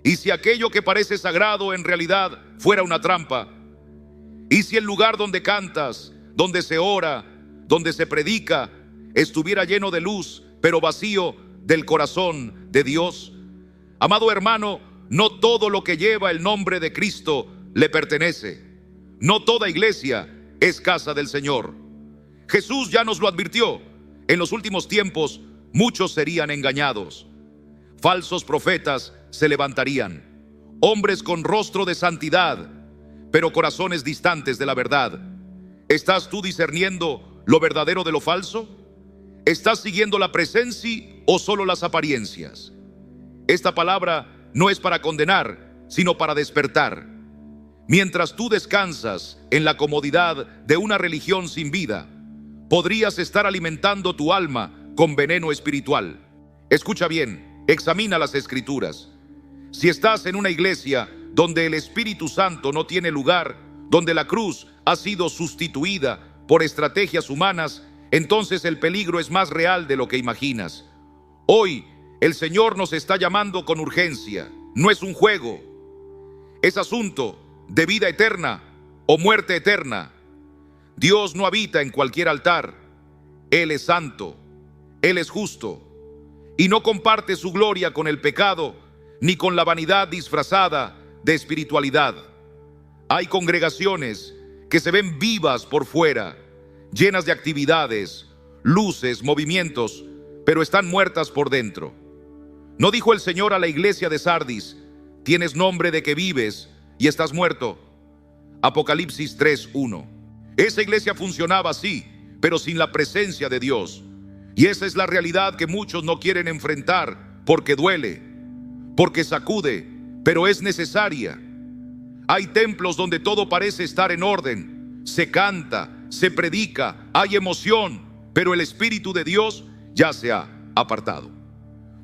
Y si aquello que parece sagrado en realidad fuera una trampa, y si el lugar donde cantas, donde se ora, donde se predica, estuviera lleno de luz, pero vacío del corazón de Dios. Amado hermano, no todo lo que lleva el nombre de Cristo le pertenece. No toda iglesia es casa del Señor. Jesús ya nos lo advirtió. En los últimos tiempos muchos serían engañados. Falsos profetas se levantarían, hombres con rostro de santidad, pero corazones distantes de la verdad. ¿Estás tú discerniendo lo verdadero de lo falso? ¿Estás siguiendo la presencia o solo las apariencias? Esta palabra no es para condenar, sino para despertar. Mientras tú descansas en la comodidad de una religión sin vida, podrías estar alimentando tu alma con veneno espiritual. Escucha bien, examina las Escrituras. Si estás en una iglesia donde el Espíritu Santo no tiene lugar, donde la cruz ha sido sustituida por estrategias humanas, entonces el peligro es más real de lo que imaginas. Hoy el Señor nos está llamando con urgencia. No es un juego, es asunto de vida eterna o muerte eterna. Dios no habita en cualquier altar. Él es santo, Él es justo, y no comparte su gloria con el pecado, ni con la vanidad disfrazada de espiritualidad. Hay congregaciones que se ven vivas por fuera, llenas de actividades, luces, movimientos, pero están muertas por dentro. ¿No dijo el Señor a la iglesia de Sardis: tienes nombre de que vives y estás muerto? Apocalipsis 3:1. Esa iglesia funcionaba así, pero sin la presencia de Dios. Y esa es la realidad que muchos no quieren enfrentar, porque duele, porque sacude, pero es necesaria. Hay templos donde todo parece estar en orden. Se canta, se predica, hay emoción, pero el Espíritu de Dios ya se ha apartado.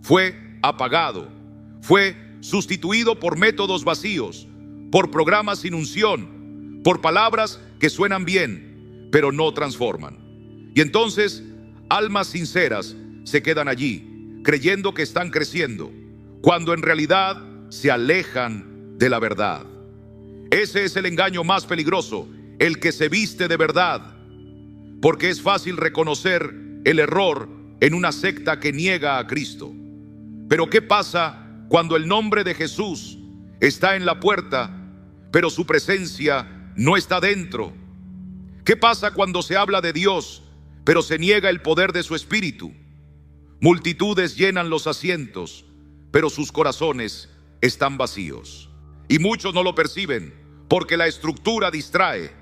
Fue apagado, fue sustituido por métodos vacíos, por programas sin unción, por palabras que suenan bien, pero no transforman. Y entonces, almas sinceras se quedan allí, creyendo que están creciendo, cuando en realidad se alejan de la verdad. Ese es el engaño más peligroso, el que se viste de verdad, porque es fácil reconocer el error en una secta que niega a Cristo. Pero ¿qué pasa cuando el nombre de Jesús está en la puerta, pero su presencia no está dentro? ¿Qué pasa cuando se habla de Dios, pero se niega el poder de su Espíritu? Multitudes llenan los asientos, pero sus corazones están vacíos. Y muchos no lo perciben, porque la estructura distrae,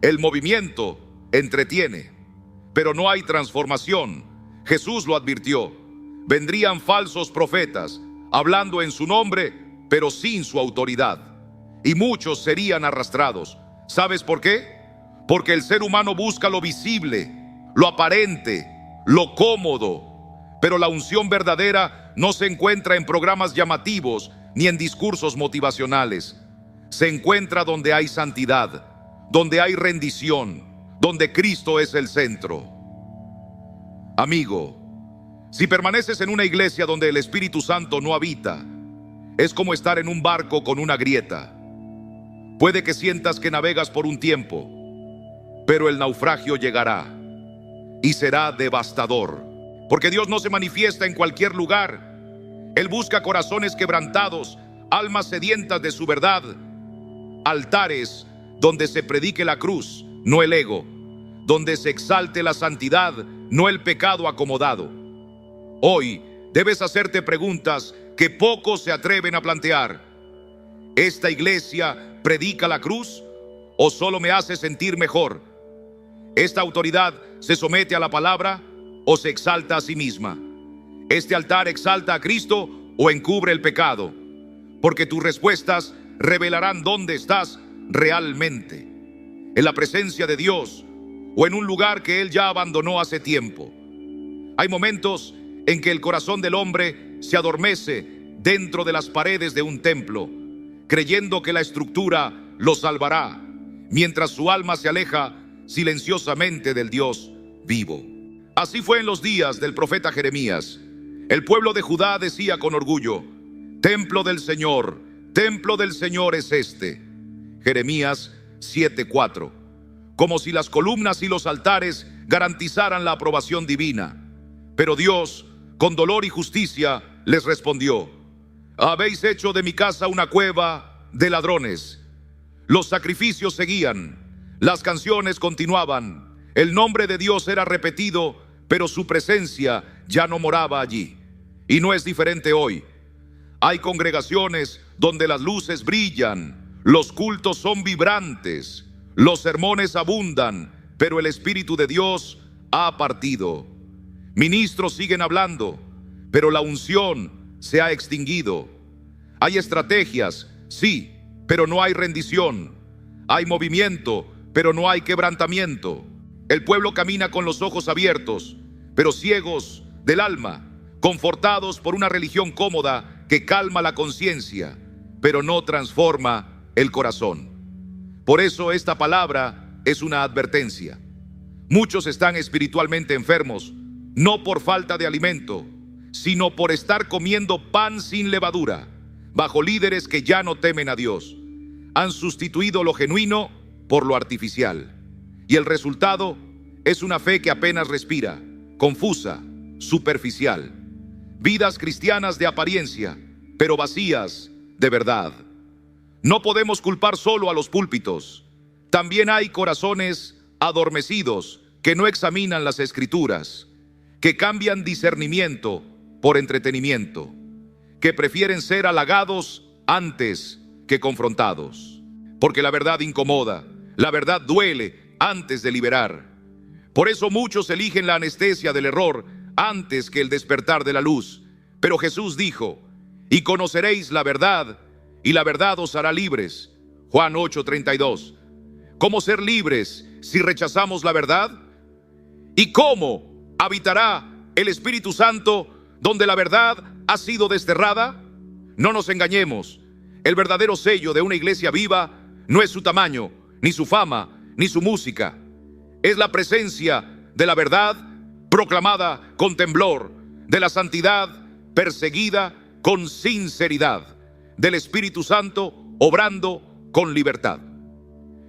el movimiento entretiene, pero no hay transformación. Jesús lo advirtió. Vendrían falsos profetas, hablando en su nombre, pero sin su autoridad. Y muchos serían arrastrados. ¿Sabes por qué? Porque el ser humano busca lo visible, lo aparente, lo cómodo. Pero la unción verdadera no se encuentra en programas llamativos ni en discursos motivacionales. Se encuentra donde hay santidad, donde hay rendición, donde Cristo es el centro. Amigo, si permaneces en una iglesia donde el Espíritu Santo no habita, es como estar en un barco con una grieta. Puede que sientas que navegas por un tiempo, pero el naufragio llegará y será devastador, porque Dios no se manifiesta en cualquier lugar. Él busca corazones quebrantados, almas sedientas de su verdad, altares donde se predique la cruz, no el ego, donde se exalte la santidad, no el pecado acomodado. Hoy debes hacerte preguntas que pocos se atreven a plantear. ¿Esta iglesia predica la cruz o solo me hace sentir mejor? ¿Esta autoridad se somete a la palabra o se exalta a sí misma? ¿Este altar exalta a Cristo o encubre el pecado? Porque tus respuestas revelarán dónde estás realmente: en la presencia de Dios o en un lugar que Él ya abandonó hace tiempo. Hay momentos en que el corazón del hombre se adormece dentro de las paredes de un templo, creyendo que la estructura lo salvará, mientras su alma se aleja silenciosamente del Dios vivo. Así fue en los días del profeta Jeremías. El pueblo de Judá decía con orgullo: templo del Señor, Templo del Señor es este. Jeremías 7:4. Como si las columnas y los altares garantizaran la aprobación divina. Pero Dios, con dolor y justicia, les respondió: habéis hecho de mi casa una cueva de ladrones. Los sacrificios seguían, las canciones continuaban, el nombre de Dios era repetido, pero su presencia ya no moraba allí. Y no es diferente hoy. Hay congregaciones donde las luces brillan, los cultos son vibrantes, los sermones abundan, pero el Espíritu de Dios ha partido. Ministros siguen hablando, pero la unción se ha extinguido. Hay estrategias, sí, pero no hay rendición. Hay movimiento, pero no hay quebrantamiento. El pueblo camina con los ojos abiertos, pero ciegos del alma, confortados por una religión cómoda que calma la conciencia, pero no transforma el corazón. Por eso esta palabra es una advertencia. Muchos están espiritualmente enfermos, no por falta de alimento, sino por estar comiendo pan sin levadura, bajo líderes que ya no temen a Dios. Han sustituido lo genuino por lo artificial. Y el resultado es una fe que apenas respira, confusa, superficial. Vidas cristianas de apariencia, pero vacías de verdad. No podemos culpar solo a los púlpitos. También hay corazones adormecidos que no examinan las Escrituras, que cambian discernimiento por entretenimiento, que prefieren ser halagados antes que confrontados. Porque la verdad incomoda, la verdad duele antes de liberar. Por eso muchos eligen la anestesia del error antes que el despertar de la luz. Pero Jesús dijo: y conoceréis la verdad, y la verdad os hará libres. Juan 8:32. ¿Cómo ser libres si rechazamos la verdad? ¿Y cómo habitará el Espíritu Santo donde la verdad ha sido desterrada? No nos engañemos. El verdadero sello de una iglesia viva no es su tamaño, ni su fama, ni su música. Es la presencia de la verdad proclamada con temblor, de la santidad perseguida con sinceridad, del Espíritu Santo obrando con libertad.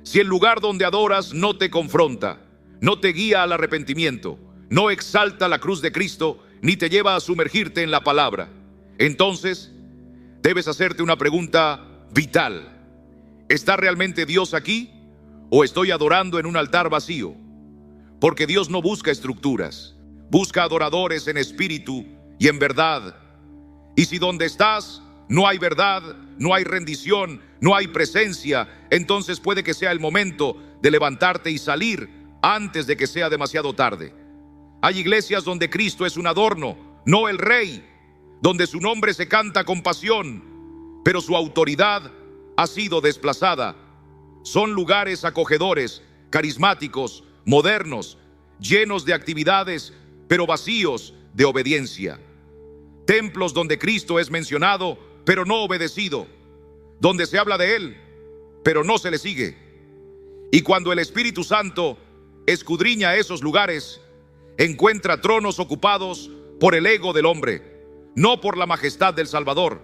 Si el lugar donde adoras no te confronta, no te guía al arrepentimiento, no exalta la cruz de Cristo, ni te lleva a sumergirte en la palabra, entonces debes hacerte una pregunta vital. ¿Está realmente Dios aquí o estoy adorando en un altar vacío? Porque Dios no busca estructuras, busca adoradores en espíritu y en verdad. Y si donde estás no hay verdad, no hay rendición, no hay presencia, entonces puede que sea el momento de levantarte y salir antes de que sea demasiado tarde. Hay iglesias donde Cristo es un adorno, no el Rey, donde su nombre se canta con pasión, pero su autoridad ha sido desplazada. Son lugares acogedores, carismáticos, modernos, llenos de actividades, pero vacíos de obediencia. Templos donde Cristo es mencionado, pero no obedecido, donde se habla de Él, pero no se le sigue. Y cuando el Espíritu Santo escudriña esos lugares, encuentra tronos ocupados por el ego del hombre, no por la majestad del Salvador.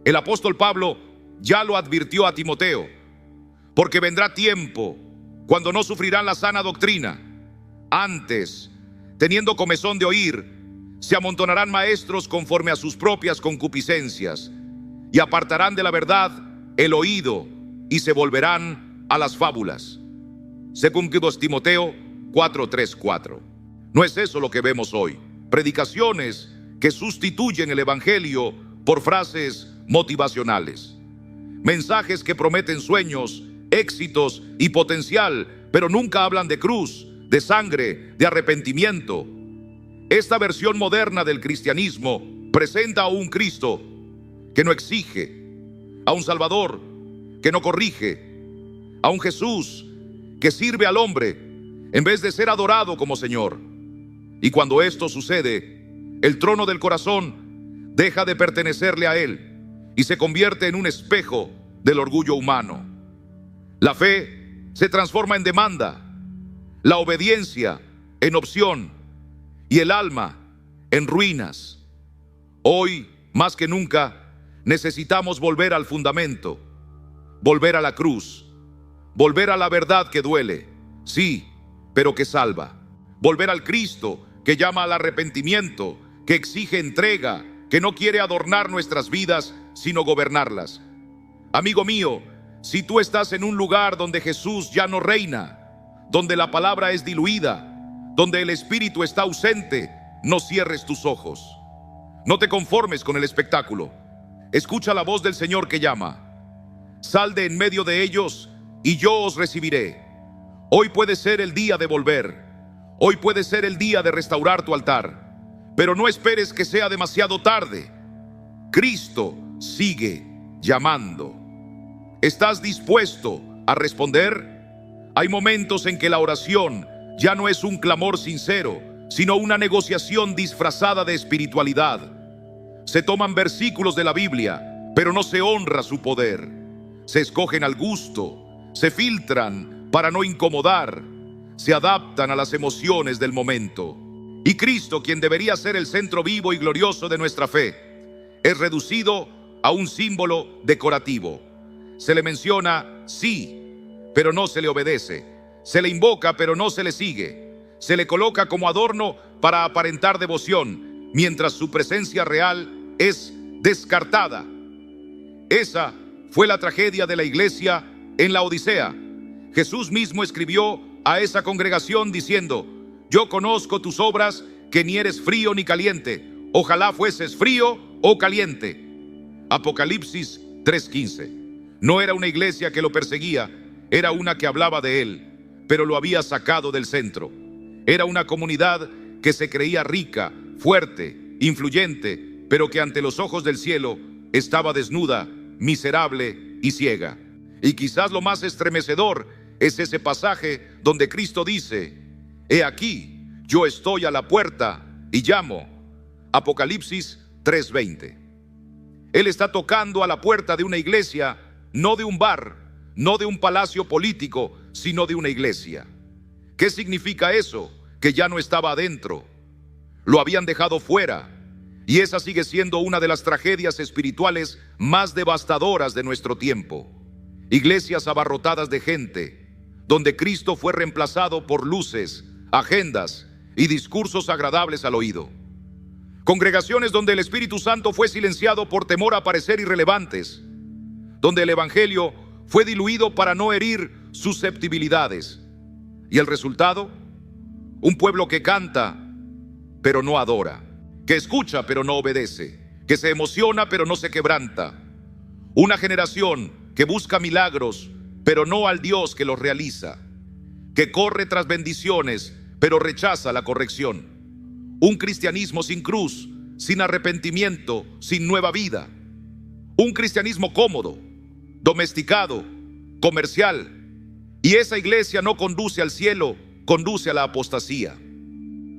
El apóstol Pablo ya lo advirtió a Timoteo, porque vendrá tiempo cuando no sufrirán la sana doctrina. Antes, teniendo comezón de oír, se amontonarán maestros conforme a sus propias concupiscencias, y apartarán de la verdad el oído, y se volverán a las fábulas. Según Timoteo 4:3-4. No es eso lo que vemos hoy. Predicaciones que sustituyen el evangelio por frases motivacionales. Mensajes que prometen sueños, éxitos y potencial, pero nunca hablan de cruz, de sangre, de arrepentimiento. Esta versión moderna del cristianismo presenta a un Cristo que no exige, a un Salvador que no corrige, a un Jesús que sirve al hombre en vez de ser adorado como Señor. Y cuando esto sucede, el trono del corazón deja de pertenecerle a Él y se convierte en un espejo del orgullo humano. La fe se transforma en demanda, la obediencia en opción y el alma en ruinas. Hoy, más que nunca, Necesitamos volver al fundamento, volver a la cruz, volver a la verdad que duele, sí, pero que salva. Volver al Cristo que llama al arrepentimiento, que exige entrega, que no quiere adornar nuestras vidas, sino gobernarlas. Amigo mío, si tú estás en un lugar donde Jesús ya no reina, donde la palabra es diluida, donde el Espíritu está ausente, no cierres tus ojos. No te conformes con el espectáculo. Escucha la voz del Señor que llama. Sal de en medio de ellos y yo os recibiré. Hoy puede ser el día de volver. Hoy puede ser el día de restaurar tu altar. Pero no esperes que sea demasiado tarde. Cristo sigue llamando. ¿Estás dispuesto a responder? Hay momentos en que la oración ya no es un clamor sincero, sino una negociación disfrazada de espiritualidad. Se toman versículos de la Biblia, pero no se honra su poder. Se escogen al gusto, se filtran para no incomodar, se adaptan a las emociones del momento. Y Cristo, quien debería ser el centro vivo y glorioso de nuestra fe, es reducido a un símbolo decorativo. Se le menciona, sí, pero no se le obedece. Se le invoca, pero no se le sigue. Se le coloca como adorno para aparentar devoción, mientras su presencia real es descartada. Esa fue la tragedia de la iglesia en la Odisea. Jesús mismo escribió a esa congregación diciendo: yo conozco tus obras, que ni eres frío ni caliente. Ojalá fueses frío o caliente. Apocalipsis 3:15. No era una iglesia que lo perseguía, era una que hablaba de él, pero lo había sacado del centro. Era una comunidad que se creía rica, fuerte, influyente, pero que ante los ojos del cielo estaba desnuda, miserable y ciega. Y quizás lo más estremecedor es ese pasaje donde Cristo dice: he aquí, yo estoy a la puerta y llamo. Apocalipsis 3:20. Él está tocando a la puerta de una iglesia, no de un bar, no de un palacio político, sino de una iglesia. ¿Qué significa eso? Que ya no estaba adentro. Lo habían dejado fuera. Y esa sigue siendo una de las tragedias espirituales más devastadoras de nuestro tiempo. Iglesias abarrotadas de gente, donde Cristo fue reemplazado por luces, agendas y discursos agradables al oído. Congregaciones donde el Espíritu Santo fue silenciado por temor a parecer irrelevantes, donde el Evangelio fue diluido para no herir susceptibilidades. ¿Y el resultado? Un pueblo que canta, pero no adora, que escucha, pero no obedece, que se emociona, pero no se quebranta. Una generación que busca milagros, pero no al Dios que los realiza, que corre tras bendiciones, pero rechaza la corrección. Un cristianismo sin cruz, sin arrepentimiento, sin nueva vida. Un cristianismo cómodo, domesticado, comercial. Y esa iglesia no conduce al cielo, conduce a la apostasía.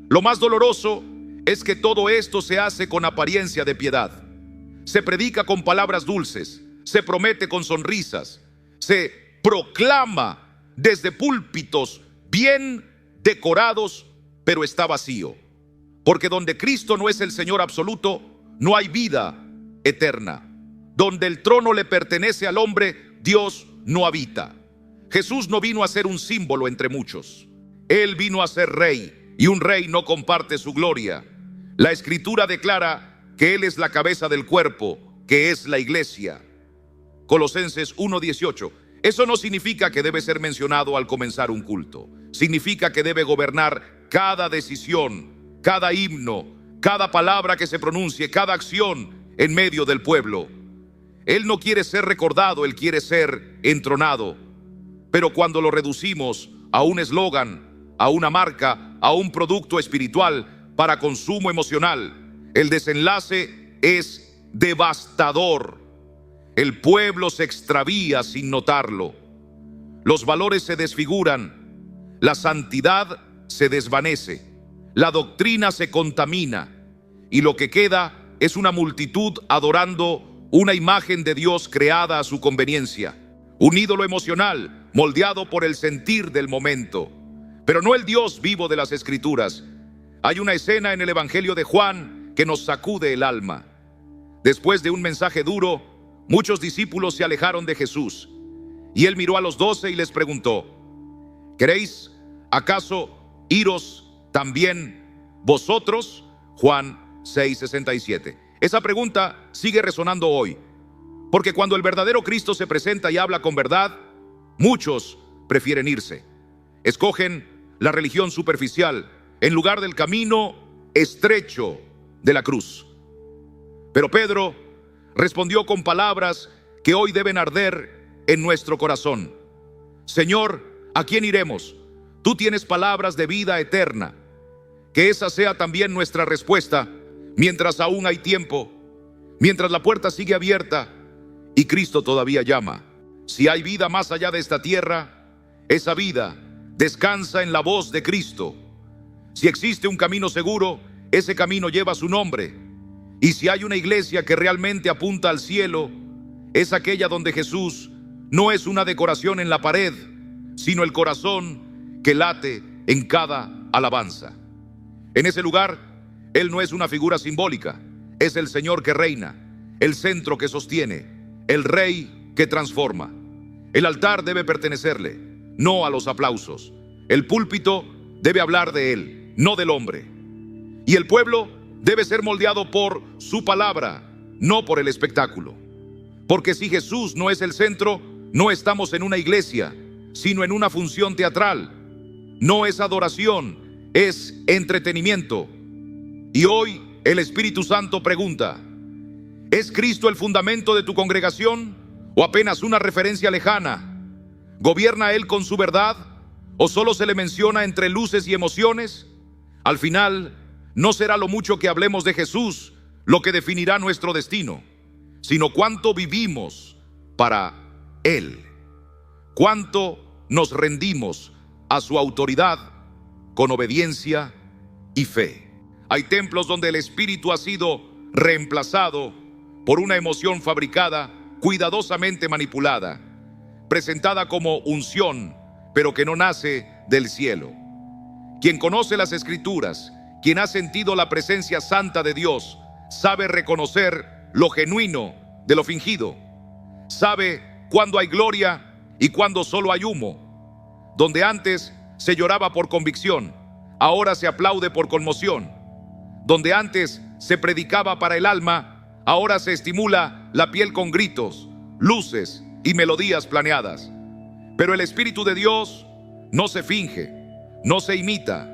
Lo más doloroso es que todo esto se hace con apariencia de piedad. Se predica con palabras dulces, se promete con sonrisas, se proclama desde púlpitos bien decorados, pero está vacío. Porque donde Cristo no es el Señor absoluto, no hay vida eterna. Donde el trono le pertenece al hombre, Dios no habita. Jesús no vino a ser un símbolo entre muchos. Él vino a ser rey, y un rey no comparte su gloria. La Escritura declara que Él es la cabeza del cuerpo, que es la iglesia. Colosenses 1:18. Eso no significa que debe ser mencionado al comenzar un culto. Significa que debe gobernar cada decisión, cada himno, cada palabra que se pronuncie, cada acción en medio del pueblo. Él no quiere ser recordado, Él quiere ser entronado. Pero cuando lo reducimos a un eslogan, a una marca, a un producto espiritual para consumo emocional, el desenlace es devastador. El pueblo se extravía sin notarlo. Los valores se desfiguran, la santidad se desvanece, la doctrina se contamina, y lo que queda es una multitud adorando una imagen de Dios creada a su conveniencia, un ídolo emocional moldeado por el sentir del momento, pero no el Dios vivo de las Escrituras. Hay una escena en el Evangelio de Juan que nos sacude el alma. Después de un mensaje duro, muchos discípulos se alejaron de Jesús, y él miró a los 12 y les preguntó: ¿queréis acaso iros también vosotros? Juan 6:67. Esa pregunta sigue resonando hoy, porque cuando el verdadero Cristo se presenta y habla con verdad, muchos prefieren irse. Escogen la religión superficial en lugar del camino estrecho de la cruz. Pero Pedro respondió con palabras que hoy deben arder en nuestro corazón: Señor, ¿a quién iremos? Tú tienes palabras de vida eterna. Que esa sea también nuestra respuesta mientras aún hay tiempo, mientras la puerta sigue abierta y Cristo todavía llama. Si hay vida más allá de esta tierra, esa vida descansa en la voz de Cristo. Si existe un camino seguro, ese camino lleva su nombre. Y si hay una iglesia que realmente apunta al cielo, es aquella donde Jesús no es una decoración en la pared, sino el corazón que late en cada alabanza. En ese lugar, Él no es una figura simbólica, es el Señor que reina, el centro que sostiene, el Rey que transforma. El altar debe pertenecerle, no a los aplausos. El púlpito debe hablar de Él, no del hombre. Y el pueblo debe ser moldeado por su palabra, no por el espectáculo. Porque si Jesús no es el centro, no estamos en una iglesia, sino en una función teatral. No es adoración, es entretenimiento. Y hoy el Espíritu Santo pregunta: ¿es Cristo el fundamento de tu congregación o apenas una referencia lejana? ¿Gobierna Él con su verdad o solo se le menciona entre luces y emociones? Al final, no será lo mucho que hablemos de Jesús lo que definirá nuestro destino, sino cuánto vivimos para Él, cuánto nos rendimos a su autoridad con obediencia y fe. Hay templos donde el espíritu ha sido reemplazado por una emoción fabricada, cuidadosamente manipulada, presentada como unción, pero que no nace del cielo. Quien conoce las Escrituras, quien ha sentido la presencia santa de Dios, sabe reconocer lo genuino de lo fingido. Sabe cuándo hay gloria y cuándo solo hay humo. Donde antes se lloraba por convicción, ahora se aplaude por conmoción. Donde antes se predicaba para el alma, ahora se estimula la piel con gritos, luces y melodías planeadas. Pero el Espíritu de Dios no se finge, no se imita,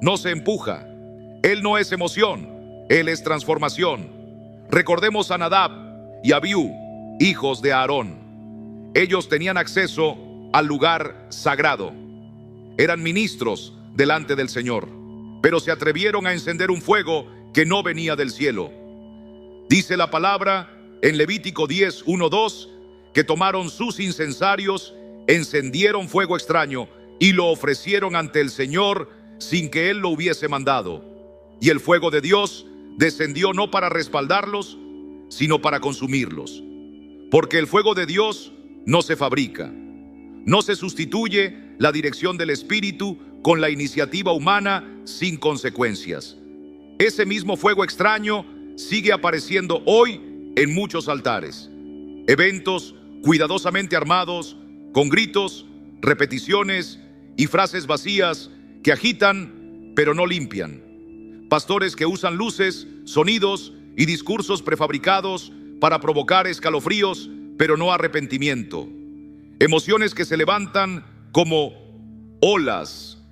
no se empuja. Él no es emoción, Él es transformación. Recordemos a Nadab y Abiú, hijos de Aarón. Ellos tenían acceso al lugar sagrado. Eran ministros delante del Señor, pero se atrevieron a encender un fuego que no venía del cielo. Dice la palabra en Levítico 10:1-2 que tomaron sus incensarios, encendieron fuego extraño y lo ofrecieron ante el Señor sin que Él lo hubiese mandado. Y el fuego de Dios descendió no para respaldarlos, sino para consumirlos. Porque el fuego de Dios no se fabrica. No se sustituye la dirección del Espíritu con la iniciativa humana sin consecuencias. Ese mismo fuego extraño sigue apareciendo hoy en muchos altares. Eventos cuidadosamente armados, con gritos, repeticiones y frases vacías que agitan pero no limpian. Pastores que usan luces, sonidos y discursos prefabricados para provocar escalofríos pero no arrepentimiento. Emociones que se levantan como olas,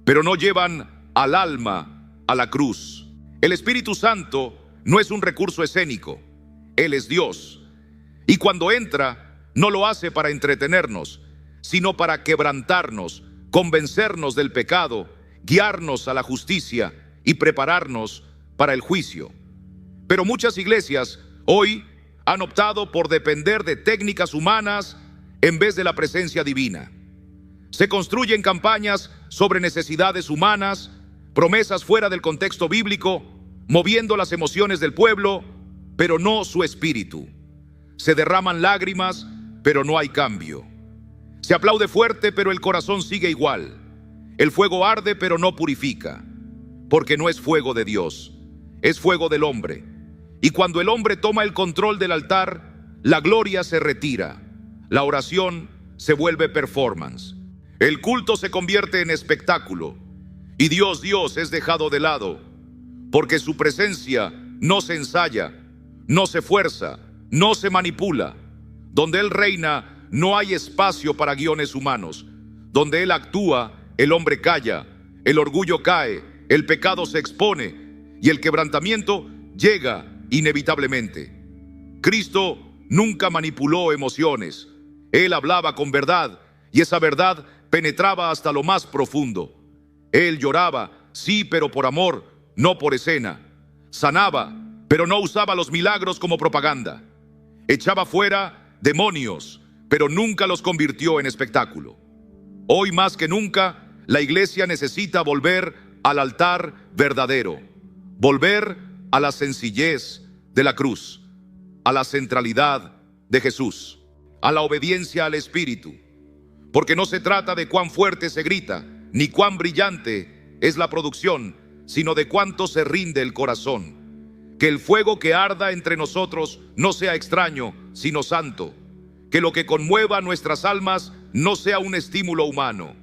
pero no llevan al alma a la cruz. El Espíritu Santo no es un recurso escénico, Él es Dios. Y cuando entra, no lo hace para entretenernos, sino para quebrantarnos, convencernos del pecado, guiarnos a la justicia y prepararnos para el juicio. Pero muchas iglesias hoy han optado por depender de técnicas humanas en vez de la presencia divina. Se construyen campañas sobre necesidades humanas, promesas fuera del contexto bíblico, moviendo las emociones del pueblo, pero no su espíritu. Se derraman lágrimas, pero no hay cambio. Se aplaude fuerte, pero el corazón sigue igual. El fuego arde, pero no purifica, porque no es fuego de Dios, es fuego del hombre. Y cuando el hombre toma el control del altar, la gloria se retira. La oración se vuelve performance. El culto se convierte en espectáculo. Y Dios es dejado de lado, porque su presencia no se ensaya, no se fuerza, no se manipula. Donde Él reina, no hay espacio para guiones humanos. Donde Él actúa, el hombre calla, el orgullo cae, el pecado se expone y el quebrantamiento llega inevitablemente. Cristo nunca manipuló emociones. Él hablaba con verdad y esa verdad penetraba hasta lo más profundo. Él lloraba, sí, pero por amor, no por escena. Sanaba, pero no usaba los milagros como propaganda. Echaba fuera demonios, pero nunca los convirtió en espectáculo. Hoy más que nunca, la iglesia necesita volver al altar verdadero, volver a la sencillez de la cruz, a la centralidad de Jesús, a la obediencia al Espíritu, porque no se trata de cuán fuerte se grita, ni cuán brillante es la producción, sino de cuánto se rinde el corazón. Que el fuego que arda entre nosotros no sea extraño, sino santo. Que lo que conmueva nuestras almas no sea un estímulo humano,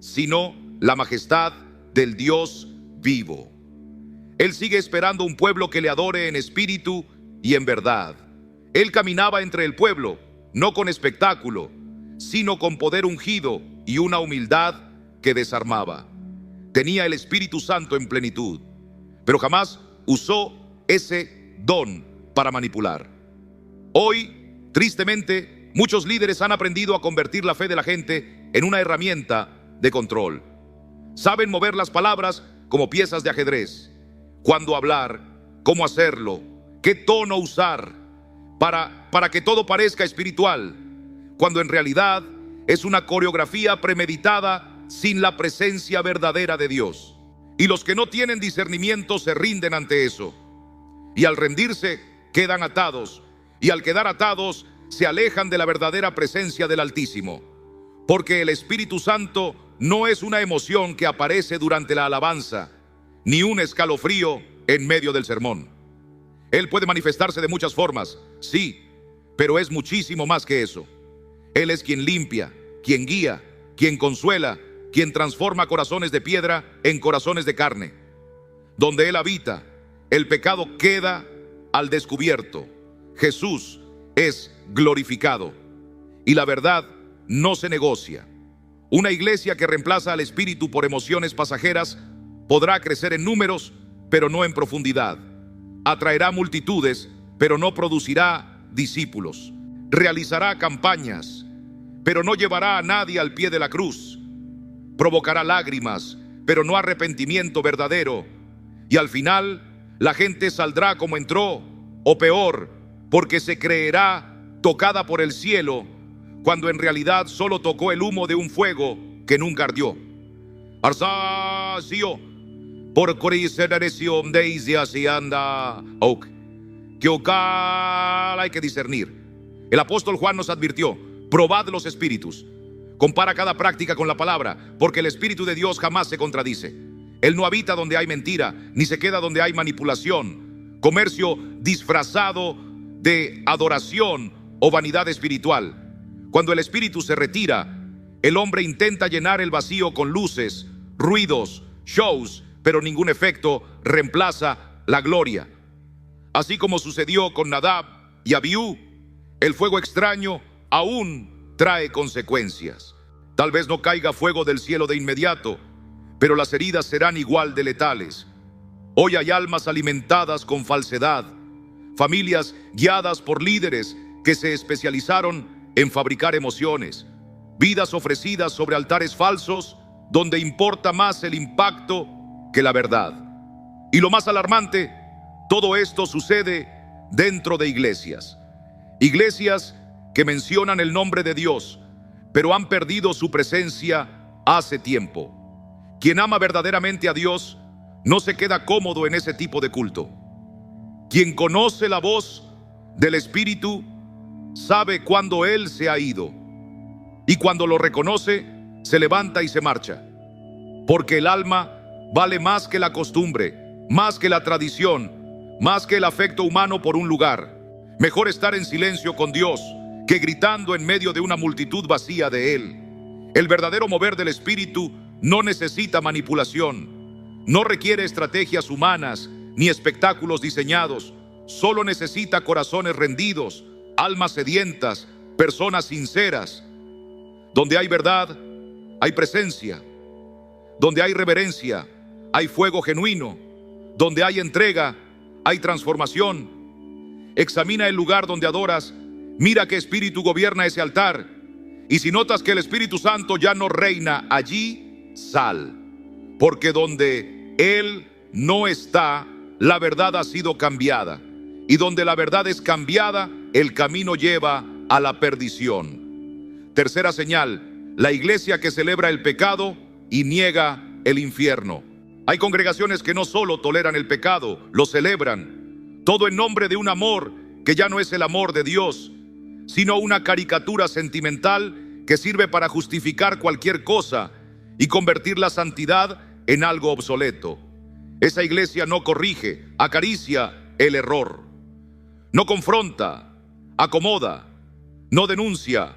sino la majestad del Dios vivo. Él sigue esperando un pueblo que le adore en espíritu y en verdad. Él caminaba entre el pueblo, no con espectáculo, sino con poder ungido y una humildad que desarmaba. Tenía el Espíritu Santo en plenitud, pero jamás usó ese don para manipular. Hoy, tristemente, muchos líderes han aprendido a convertir la fe de la gente en una herramienta de control. Saben mover las palabras como piezas de ajedrez. Cuándo hablar, cómo hacerlo, qué tono usar para que todo parezca espiritual, cuando en realidad es una coreografía premeditada sin la presencia verdadera de Dios. Y los que no tienen discernimiento se rinden ante eso. Y al rendirse, quedan atados. Y al quedar atados, se alejan de la verdadera presencia del Altísimo. Porque el Espíritu Santo no es una emoción que aparece durante la alabanza, ni un escalofrío en medio del sermón. Él puede manifestarse de muchas formas, sí, pero es muchísimo más que eso. Él es quien limpia, quien guía, quien consuela, quien transforma corazones de piedra en corazones de carne. Donde Él habita, el pecado queda al descubierto. Jesús es glorificado y la verdad no se negocia. Una iglesia que reemplaza al espíritu por emociones pasajeras podrá crecer en números, pero no en profundidad. Atraerá multitudes, pero no producirá discípulos. Realizará campañas, pero no llevará a nadie al pie de la cruz. Provocará lágrimas, pero no arrepentimiento verdadero. Y al final, la gente saldrá como entró, o peor, porque se creerá tocada por el cielo, cuando en realidad solo tocó el humo de un fuego que nunca ardió. Arsacio, por corisedareción de Isiasianda, que ocal hay que discernir. El apóstol Juan nos advirtió: probad los espíritus. Compara cada práctica con la palabra, porque el Espíritu de Dios jamás se contradice. Él no habita donde hay mentira, ni se queda donde hay manipulación, comercio disfrazado de adoración o vanidad espiritual. Cuando el Espíritu se retira, el hombre intenta llenar el vacío con luces, ruidos, shows, pero ningún efecto reemplaza la gloria. Así como sucedió con Nadab y Abiú, el fuego extraño aún trae consecuencias. Tal vez no caiga fuego del cielo de inmediato, pero las heridas serán igual de letales. Hoy hay almas alimentadas con falsedad, familias guiadas por líderes que se especializaron en fabricar emociones, vidas ofrecidas sobre altares falsos donde importa más el impacto que la verdad. Y lo más alarmante, todo esto sucede dentro de iglesias. Iglesias que mencionan el nombre de Dios, pero han perdido su presencia hace tiempo. Quien ama verdaderamente a Dios no se queda cómodo en ese tipo de culto. Quien conoce la voz del Espíritu sabe cuándo Él se ha ido, y cuando lo reconoce, se levanta y se marcha. Porque el alma vale más que la costumbre, más que la tradición, más que el afecto humano por un lugar. Mejor estar en silencio con Dios que gritando en medio de una multitud vacía de Él. El verdadero mover del Espíritu no necesita manipulación, no requiere estrategias humanas ni espectáculos diseñados. Solo necesita corazones rendidos, almas sedientas, personas sinceras. Donde hay verdad, hay presencia. Donde hay reverencia, hay fuego genuino. Donde hay entrega, hay transformación. Examina el lugar donde adoras, mira qué espíritu gobierna ese altar. Y si notas que el Espíritu Santo ya no reina allí, sal. Porque donde Él no está, la verdad ha sido cambiada. Y donde la verdad es cambiada, el camino lleva a la perdición. Tercera señal, la iglesia que celebra el pecado y niega el infierno. Hay congregaciones que no solo toleran el pecado, lo celebran. Todo en nombre de un amor que ya no es el amor de Dios, sino una caricatura sentimental que sirve para justificar cualquier cosa y convertir la santidad en algo obsoleto. Esa iglesia no corrige, acaricia el error. No confronta, acomoda, no denuncia,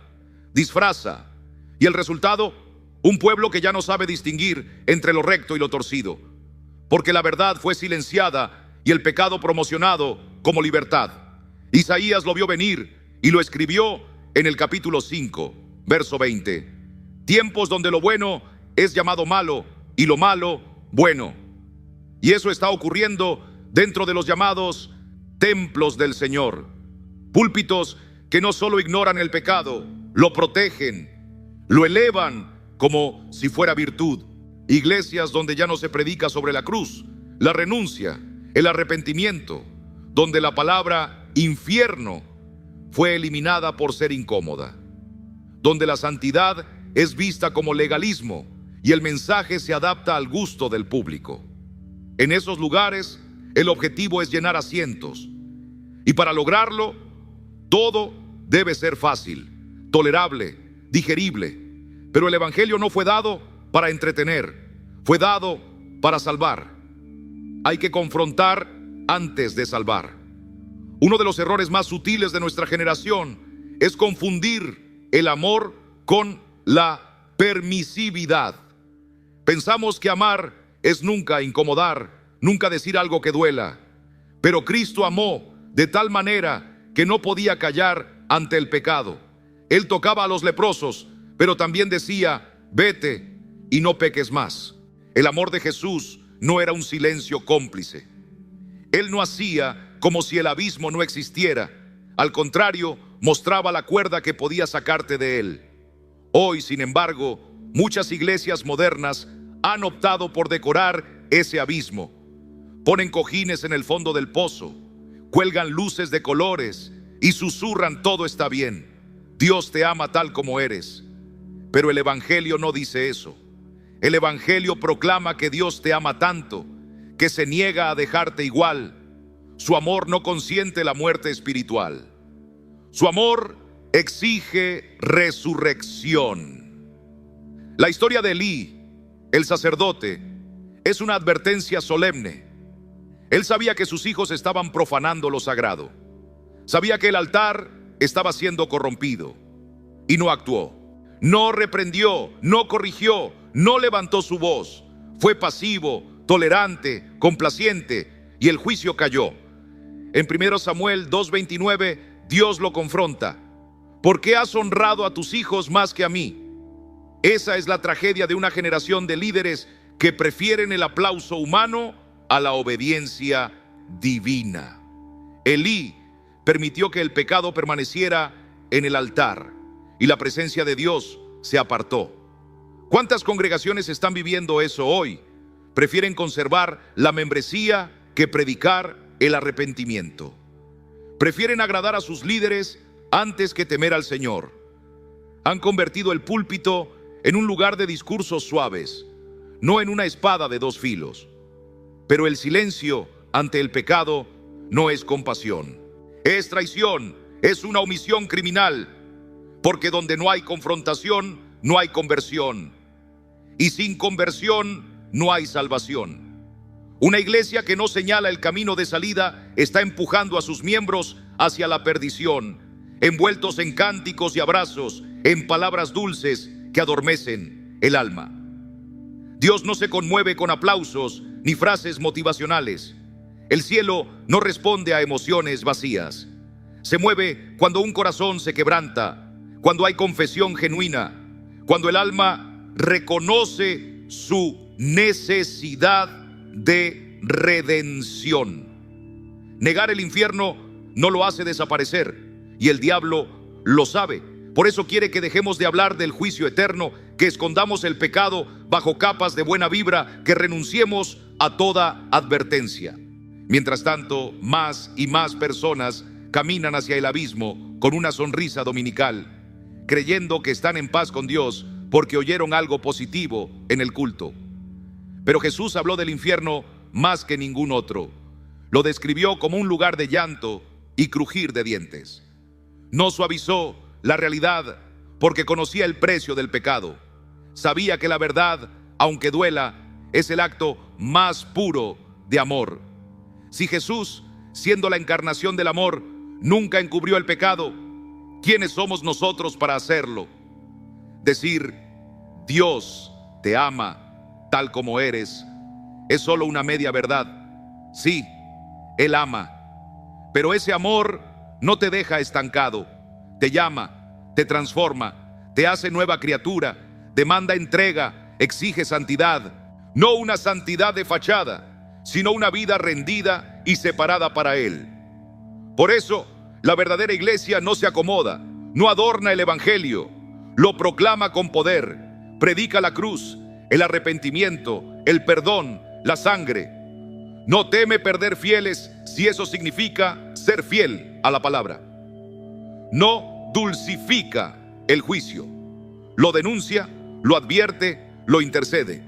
disfraza. Y el resultado, un pueblo que ya no sabe distinguir entre lo recto y lo torcido, porque la verdad fue silenciada y el pecado promocionado como libertad. Isaías lo vio venir y lo escribió en el capítulo 5, verso 20. Tiempos donde lo bueno es llamado malo y lo malo bueno. Y eso está ocurriendo dentro de los llamados templos del Señor. Púlpitos que no solo ignoran el pecado, lo protegen, lo elevan como si fuera virtud. Iglesias donde ya no se predica sobre la cruz, la renuncia, el arrepentimiento, donde la palabra infierno fue eliminada por ser incómoda, donde la santidad es vista como legalismo y el mensaje se adapta al gusto del público. En esos lugares, el objetivo es llenar asientos, y para lograrlo, todo debe ser fácil, tolerable, digerible. Pero el Evangelio no fue dado para entretener, fue dado para salvar. Hay que confrontar antes de salvar. Uno de los errores más sutiles de nuestra generación es confundir el amor con la permisividad. Pensamos que amar es nunca incomodar, nunca decir algo que duela. Pero Cristo amó de tal manera que no podía callar ante el pecado. Él tocaba a los leprosos, pero también decía, vete y no peques más. El amor de Jesús no era un silencio cómplice. Él no hacía como si el abismo no existiera. Al contrario, mostraba la cuerda que podía sacarte de él. Hoy, sin embargo, muchas iglesias modernas han optado por decorar ese abismo. Ponen cojines en el fondo del pozo, cuelgan luces de colores y susurran todo está bien. Dios te ama tal como eres. Pero el Evangelio no dice eso. El Evangelio proclama que Dios te ama tanto que se niega a dejarte igual. Su amor no consiente la muerte espiritual. Su amor exige resurrección. La historia de Elí, el sacerdote, es una advertencia solemne. Él sabía que sus hijos estaban profanando lo sagrado. Sabía que el altar estaba siendo corrompido y no actuó. No reprendió, no corrigió, no levantó su voz. Fue pasivo, tolerante, complaciente, y el juicio cayó. En 1 Samuel 2:29, Dios lo confronta. ¿Por qué has honrado a tus hijos más que a mí? Esa es la tragedia de una generación de líderes que prefieren el aplauso humano a la obediencia divina. Elí permitió que el pecado permaneciera en el altar y la presencia de Dios se apartó. ¿Cuántas congregaciones están viviendo eso hoy? Prefieren conservar la membresía que predicar el arrepentimiento. Prefieren agradar a sus líderes antes que temer al Señor. Han convertido el púlpito en un lugar de discursos suaves, no en una espada de dos filos. Pero el silencio ante el pecado no es compasión. Es traición, es una omisión criminal, porque donde no hay confrontación, no hay conversión. Y sin conversión, no hay salvación. Una iglesia que no señala el camino de salida está empujando a sus miembros hacia la perdición, envueltos en cánticos y abrazos, en palabras dulces que adormecen el alma. Dios no se conmueve con aplausos ni frases motivacionales. El cielo no responde a emociones vacías. Se mueve cuando un corazón se quebranta, cuando hay confesión genuina, cuando el alma reconoce su necesidad de redención. Negar el infierno no lo hace desaparecer, y el diablo lo sabe. Por eso quiere que dejemos de hablar del juicio eterno, que escondamos el pecado bajo capas de buena vibra, que renunciemos a toda advertencia. Mientras tanto, más y más personas caminan hacia el abismo con una sonrisa dominical, creyendo que están en paz con Dios porque oyeron algo positivo en el culto. Pero Jesús habló del infierno más que ningún otro. Lo describió como un lugar de llanto y crujir de dientes. No suavizó la realidad porque conocía el precio del pecado. Sabía que la verdad, aunque duela, es el acto más puro de amor. Si Jesús, siendo la encarnación del amor, nunca encubrió el pecado, ¿quiénes somos nosotros para hacerlo? Decir, Dios te ama tal como eres, es solo una media verdad. Sí, Él ama, pero ese amor no te deja estancado. Te llama, te transforma, te hace nueva criatura, demanda entrega, exige santidad. No una santidad de fachada, sino una vida rendida y separada para Él. Por eso, la verdadera iglesia no se acomoda, no adorna el evangelio, lo proclama con poder, predica la cruz, el arrepentimiento, el perdón, la sangre. No teme perder fieles si eso significa ser fiel a la palabra. No dulcifica el juicio, lo denuncia, lo advierte, lo intercede,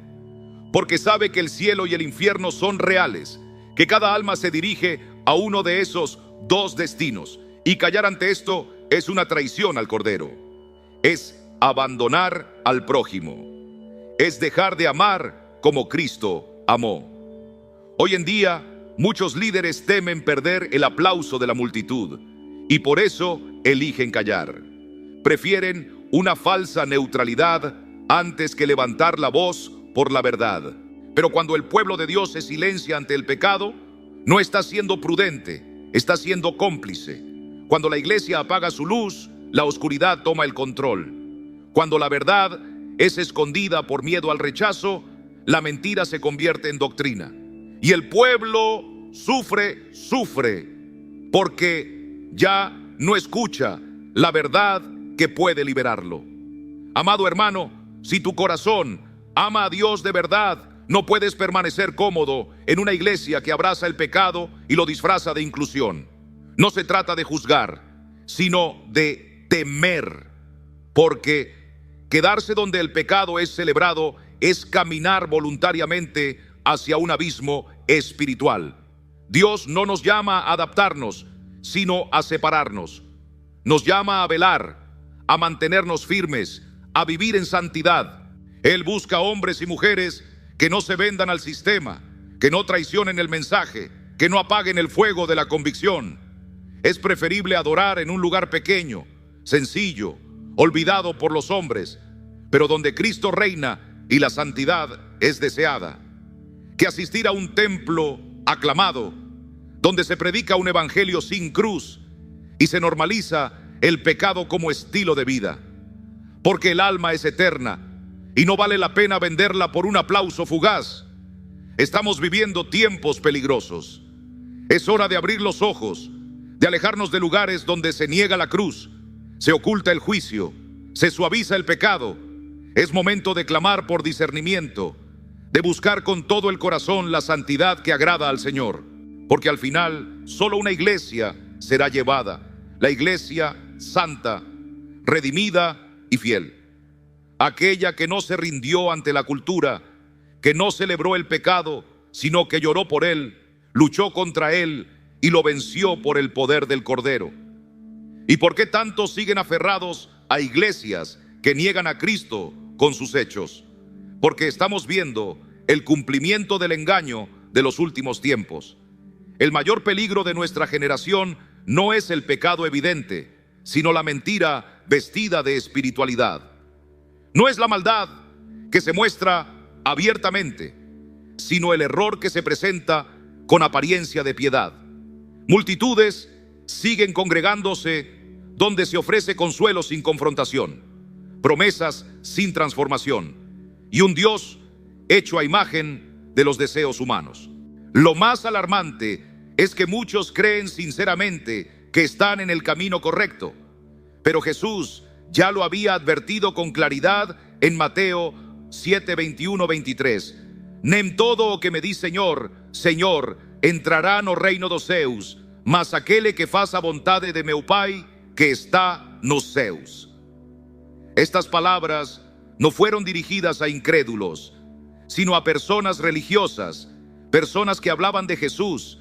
porque sabe que el cielo y el infierno son reales, que cada alma se dirige a uno de esos dos destinos, y callar ante esto es una traición al Cordero, es abandonar al prójimo, es dejar de amar como Cristo amó. Hoy en día, muchos líderes temen perder el aplauso de la multitud y por eso eligen callar. Prefieren una falsa neutralidad antes que levantar la voz por la verdad. Pero cuando el pueblo de Dios se silencia ante el pecado, no está siendo prudente, está siendo cómplice. Cuando la iglesia apaga su luz, la oscuridad toma el control. Cuando la verdad es escondida por miedo al rechazo, la mentira se convierte en doctrina. Y el pueblo sufre, porque ya no escucha la verdad que puede liberarlo. Amado hermano, si tu corazón ama a Dios de verdad, no puedes permanecer cómodo en una iglesia que abraza el pecado y lo disfraza de inclusión. No se trata de juzgar, sino de temer, porque quedarse donde el pecado es celebrado es caminar voluntariamente hacia un abismo espiritual. Dios no nos llama a adaptarnos, sino a separarnos. Nos llama a velar, a mantenernos firmes, a vivir en santidad. Él busca hombres y mujeres que no se vendan al sistema, que no traicionen el mensaje, que no apaguen el fuego de la convicción. Es preferible adorar en un lugar pequeño, sencillo, olvidado por los hombres, pero donde Cristo reina y la santidad es deseada, que asistir a un templo aclamado, donde se predica un evangelio sin cruz y se normaliza el pecado como estilo de vida, porque el alma es eterna y no vale la pena venderla por un aplauso fugaz. Estamos viviendo tiempos peligrosos. Es hora de abrir los ojos, de alejarnos de lugares donde se niega la cruz, se oculta el juicio, se suaviza el pecado. Es momento de clamar por discernimiento, de buscar con todo el corazón la santidad que agrada al Señor, porque al final solo una iglesia será llevada, la iglesia santa, redimida y fiel. Aquella que no se rindió ante la cultura, que no celebró el pecado, sino que lloró por él, luchó contra él y lo venció por el poder del Cordero. ¿Y por qué tantos siguen aferrados a iglesias que niegan a Cristo con sus hechos? Porque estamos viendo el cumplimiento del engaño de los últimos tiempos. El mayor peligro de nuestra generación no es el pecado evidente, sino la mentira vestida de espiritualidad. No es la maldad que se muestra abiertamente, sino el error que se presenta con apariencia de piedad. Multitudes siguen congregándose donde se ofrece consuelo sin confrontación, promesas sin transformación y un Dios hecho a imagen de los deseos humanos. Lo más alarmante es que muchos creen sinceramente que están en el camino correcto, pero Jesús ya lo había advertido con claridad en Mateo 7, 21, 23. Nem todo o que me di Señor, Señor, entrará no reino dos Zeus, mas aquele que faça vontade de meu Pai que está nos céus. Estas palabras no fueron dirigidas a incrédulos, sino a personas religiosas, personas que hablaban de Jesús,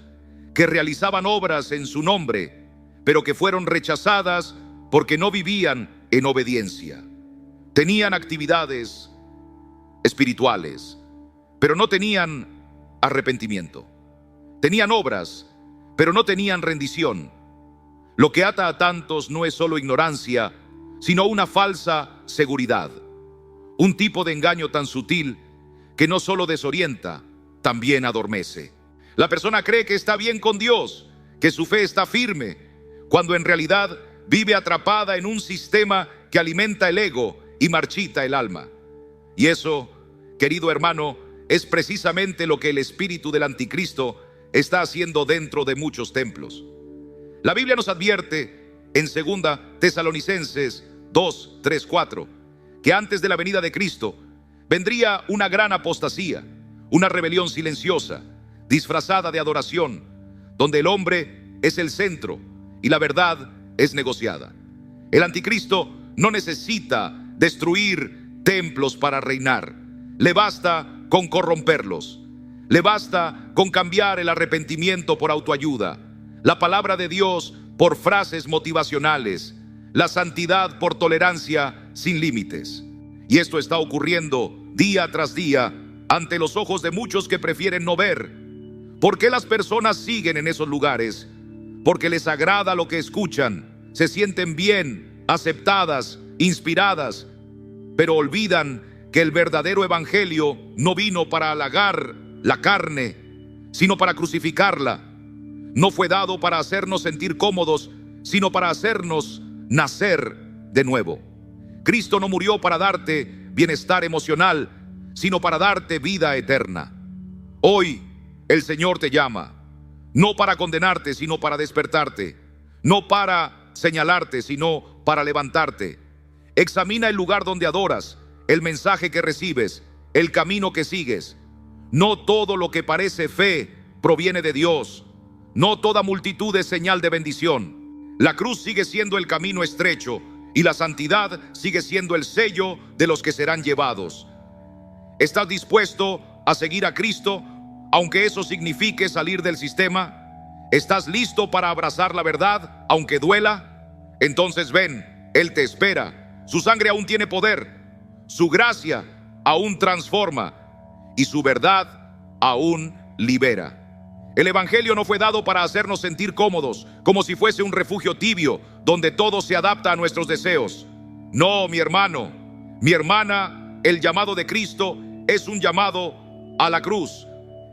que realizaban obras en su nombre, pero que fueron rechazadas porque no vivían en obediencia. Tenían actividades espirituales, pero no tenían arrepentimiento. Tenían obras, pero no tenían rendición. Lo que ata a tantos no es solo ignorancia, sino una falsa seguridad. Un tipo de engaño tan sutil que no solo desorienta, también adormece. La persona cree que está bien con Dios, que su fe está firme, cuando en realidad vive atrapada en un sistema que alimenta el ego y marchita el alma. Y eso, querido hermano, es precisamente lo que el espíritu del anticristo está haciendo dentro de muchos templos. La Biblia nos advierte en 2 Tesalonicenses 2, 3, 4, que antes de la venida de Cristo vendría una gran apostasía, una rebelión silenciosa, disfrazada de adoración, donde el hombre es el centro y la verdad es negociada. El anticristo no necesita destruir templos para reinar. Le basta con corromperlos. Le basta con cambiar el arrepentimiento por autoayuda, la palabra de Dios por frases motivacionales, la santidad por tolerancia sin límites. Y esto está ocurriendo día tras día ante los ojos de muchos que prefieren no ver. ¿Por qué las personas siguen en esos lugares? Porque les agrada lo que escuchan, se sienten bien, aceptadas, inspiradas, pero olvidan que el verdadero evangelio no vino para halagar la carne, sino para crucificarla. No fue dado para hacernos sentir cómodos, sino para hacernos nacer de nuevo. Cristo no murió para darte bienestar emocional, sino para darte vida eterna. Hoy el Señor te llama, no para condenarte, sino para despertarte, no para señalarte, sino para levantarte. Examina el lugar donde adoras, el mensaje que recibes, el camino que sigues. No todo lo que parece fe proviene de Dios. No toda multitud es señal de bendición. La cruz sigue siendo el camino estrecho y la santidad sigue siendo el sello de los que serán llevados. ¿Estás dispuesto a seguir a Cristo, aunque eso signifique salir del sistema? ¿Estás listo para abrazar la verdad, aunque duela? Entonces ven, Él te espera. Su sangre aún tiene poder, su gracia aún transforma y su verdad aún libera. El evangelio no fue dado para hacernos sentir cómodos, como si fuese un refugio tibio, donde todo se adapta a nuestros deseos. No, mi hermano, mi hermana, el llamado de Cristo es un llamado a la cruz.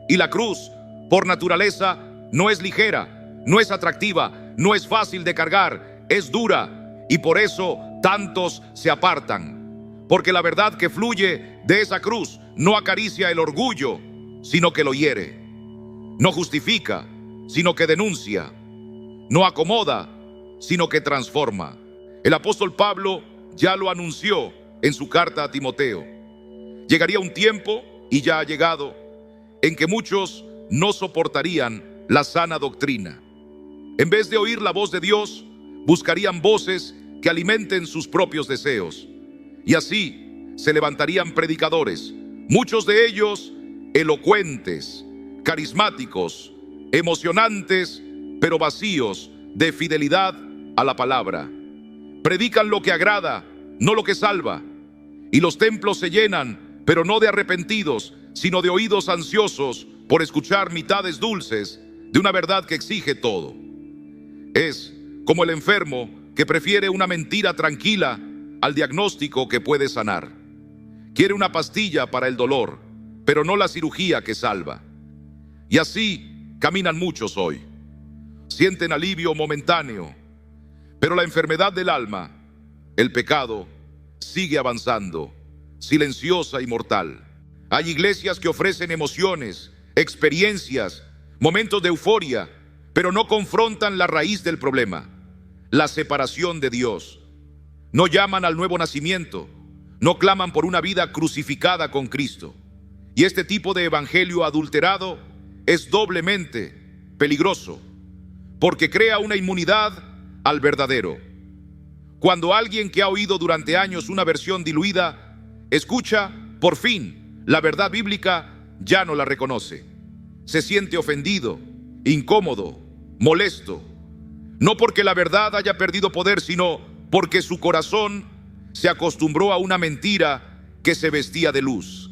Y la cruz, por naturaleza, no es ligera, no es atractiva, no es fácil de cargar, es dura. Y por eso tantos se apartan. Porque la verdad que fluye de esa cruz no acaricia el orgullo, sino que lo hiere. No justifica, sino que denuncia. No acomoda, sino que transforma. El apóstol Pablo ya lo anunció en su carta a Timoteo. Llegaría un tiempo, y ya ha llegado, en que muchos no soportarían la sana doctrina. En vez de oír la voz de Dios, buscarían voces que alimenten sus propios deseos. Y así se levantarían predicadores, muchos de ellos elocuentes, carismáticos, emocionantes, pero vacíos de fidelidad a la palabra. Predican lo que agrada, no lo que salva. Y los templos se llenan, pero no de arrepentidos, sino de oídos ansiosos por escuchar mitades dulces de una verdad que exige todo. Es como el enfermo que prefiere una mentira tranquila al diagnóstico que puede sanar. Quiere una pastilla para el dolor, pero no la cirugía que salva. Y así caminan muchos hoy. Sienten alivio momentáneo, pero la enfermedad del alma, el pecado, sigue avanzando, silenciosa y mortal. Hay iglesias que ofrecen emociones, experiencias, momentos de euforia, pero no confrontan la raíz del problema, la separación de Dios. No llaman al nuevo nacimiento, no claman por una vida crucificada con Cristo. Y este tipo de evangelio adulterado es doblemente peligroso, porque crea una inmunidad al verdadero. Cuando alguien que ha oído durante años una versión diluida escucha, por fin, la verdad bíblica, ya no la reconoce. Se siente ofendido, incómodo, molesto. No porque la verdad haya perdido poder, sino porque su corazón se acostumbró a una mentira que se vestía de luz.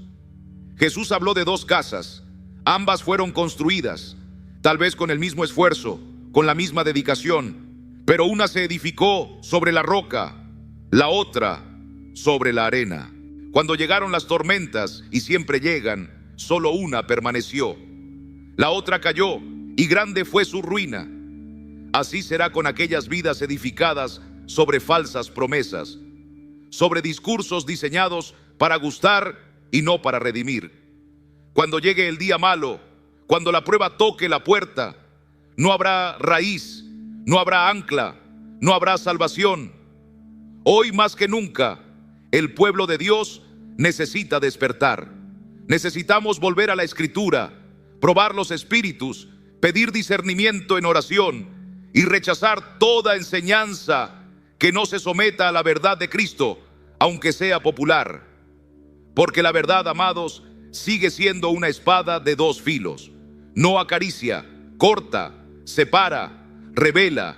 Jesús habló de dos casas. Ambas fueron construidas, tal vez con el mismo esfuerzo, con la misma dedicación, pero una se edificó sobre la roca, la otra sobre la arena. Cuando llegaron las tormentas, y siempre llegan, solo una permaneció. La otra cayó, y grande fue su ruina. Así será con aquellas vidas edificadas sobre falsas promesas, sobre discursos diseñados para gustar y no para redimir. Cuando llegue el día malo, cuando la prueba toque la puerta, no habrá raíz, no habrá ancla, no habrá salvación. Hoy más que nunca, el pueblo de Dios necesita despertar. Necesitamos volver a la Escritura, probar los espíritus, pedir discernimiento en oración y rechazar toda enseñanza que no se someta a la verdad de Cristo, aunque sea popular. Porque la verdad, amados, sigue siendo una espada de dos filos. No acaricia, corta, separa, revela,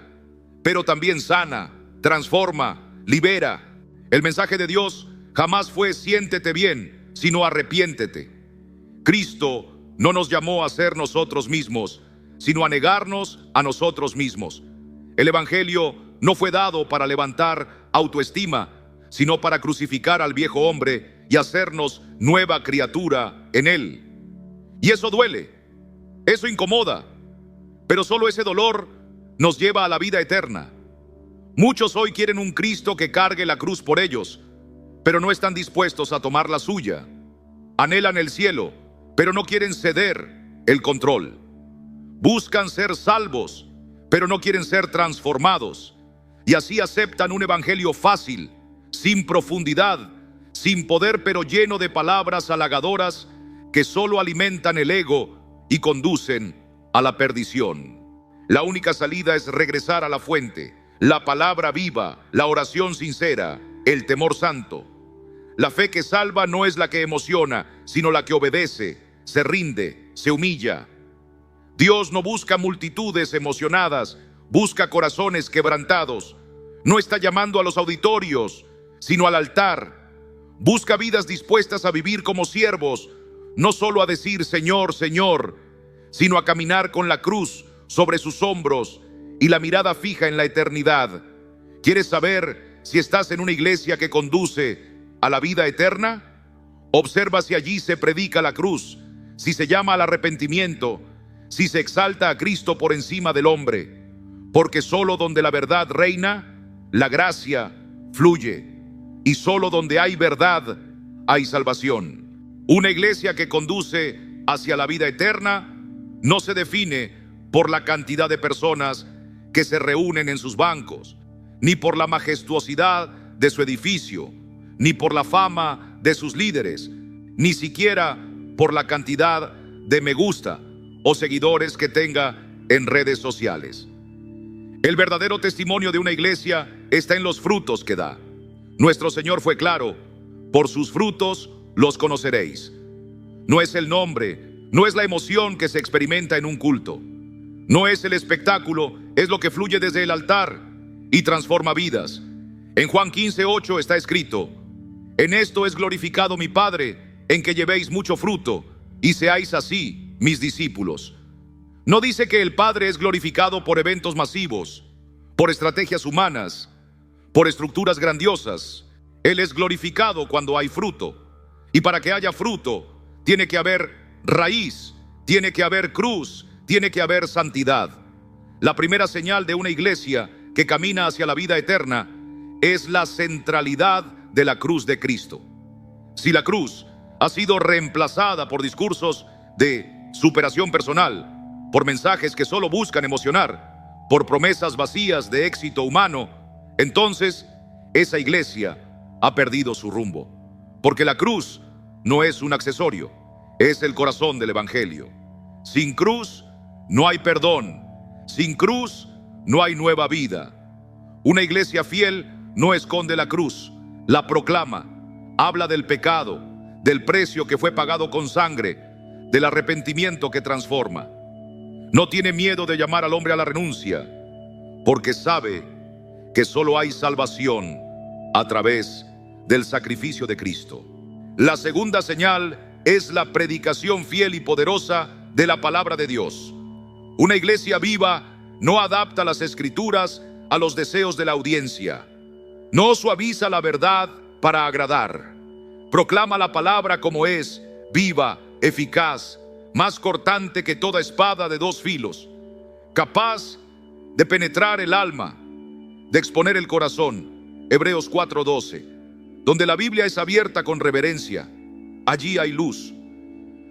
pero también sana, transforma, libera. El mensaje de Dios jamás fue siéntete bien, sino arrepiéntete. Cristo no nos llamó a ser nosotros mismos, sino a negarnos a nosotros mismos. El evangelio no fue dado para levantar autoestima, sino para crucificar al viejo hombre y hacernos nueva criatura en él. Y eso duele, eso incomoda, pero solo ese dolor nos lleva a la vida eterna. Muchos hoy quieren un Cristo que cargue la cruz por ellos, pero no están dispuestos a tomar la suya. Anhelan el cielo, pero no quieren ceder el control. Buscan ser salvos, pero no quieren ser transformados. Y así aceptan un evangelio fácil, sin profundidad, sin poder, pero lleno de palabras halagadoras que solo alimentan el ego y conducen a la perdición. La única salida es regresar a la fuente, la palabra viva, la oración sincera, el temor santo. La fe que salva no es la que emociona, sino la que obedece, se rinde, se humilla. Dios no busca multitudes emocionadas, busca corazones quebrantados. No está llamando a los auditorios, sino al altar. Busca vidas dispuestas a vivir como siervos, no solo a decir Señor, Señor, sino a caminar con la cruz sobre sus hombros y la mirada fija en la eternidad. ¿Quieres saber si estás en una iglesia que conduce a la vida eterna? Observa si allí se predica la cruz, si se llama al arrepentimiento, si se exalta a Cristo por encima del hombre, porque solo donde la verdad reina, la gracia fluye, y solo donde hay verdad, hay salvación. Una iglesia que conduce hacia la vida eterna no se define por la cantidad de personas que se reúnen en sus bancos, ni por la majestuosidad de su edificio, ni por la fama de sus líderes, ni siquiera por la cantidad de me gusta o seguidores que tenga en redes sociales. El verdadero testimonio de una iglesia está en los frutos que da. Nuestro Señor fue claro: por sus frutos los conoceréis. No es el nombre, no es la emoción que se experimenta en un culto, no es el espectáculo, es lo que fluye desde el altar y transforma vidas. En Juan 15:8 está escrito: en esto es glorificado mi Padre, en que llevéis mucho fruto y seáis así, mis discípulos. No dice que el Padre es glorificado por eventos masivos, por estrategias humanas, por estructuras grandiosas. Él es glorificado cuando hay fruto. Y para que haya fruto, tiene que haber raíz, tiene que haber cruz, tiene que haber santidad. La primera señal de una iglesia que camina hacia la vida eterna es la centralidad de la cruz de Cristo. Si la cruz ha sido reemplazada por discursos de superación personal, por mensajes que solo buscan emocionar, por promesas vacías de éxito humano, entonces esa iglesia ha perdido su rumbo. Porque la cruz no es un accesorio, es el corazón del evangelio. Sin cruz no hay perdón, sin cruz no hay nueva vida. Una iglesia fiel no esconde la cruz, la proclama, habla del pecado, del precio que fue pagado con sangre, del arrepentimiento que transforma. No tiene miedo de llamar al hombre a la renuncia, porque sabe que solo hay salvación a través del sacrificio de Cristo. La segunda señal es la predicación fiel y poderosa de la palabra de Dios. Una iglesia viva no adapta las escrituras a los deseos de la audiencia. No suaviza la verdad para agradar. Proclama la palabra como es, viva, eficaz, más cortante que toda espada de dos filos, capaz de penetrar el alma, de exponer el corazón. Hebreos 4:12. Donde la Biblia es abierta con reverencia, allí hay luz.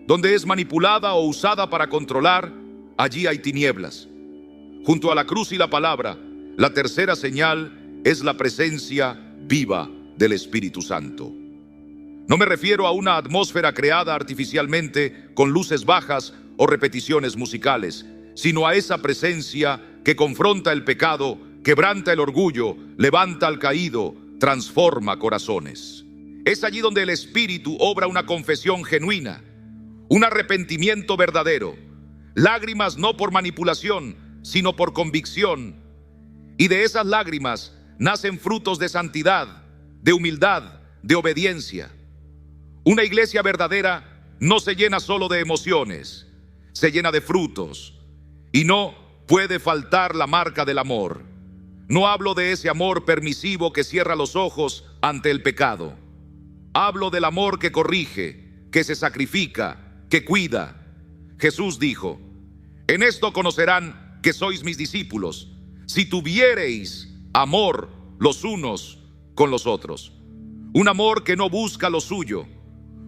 Donde es manipulada o usada para controlar, allí hay tinieblas. Junto a la cruz y la palabra, la tercera señal es la presencia viva del Espíritu Santo. No me refiero a una atmósfera creada artificialmente con luces bajas o repeticiones musicales, sino a esa presencia que confronta el pecado, quebranta el orgullo, levanta al caído, transforma corazones. Es allí donde el Espíritu obra una confesión genuina, un arrepentimiento verdadero, lágrimas no por manipulación, sino por convicción. Y de esas lágrimas nacen frutos de santidad, de humildad, de obediencia. Una iglesia verdadera no se llena solo de emociones, se llena de frutos. Y no puede faltar la marca del amor. No hablo de ese amor permisivo que cierra los ojos ante el pecado. Hablo del amor que corrige, que se sacrifica, que cuida. Jesús dijo: en esto conocerán que sois mis discípulos, si tuviereis amor los unos con los otros. Un amor que no busca lo suyo,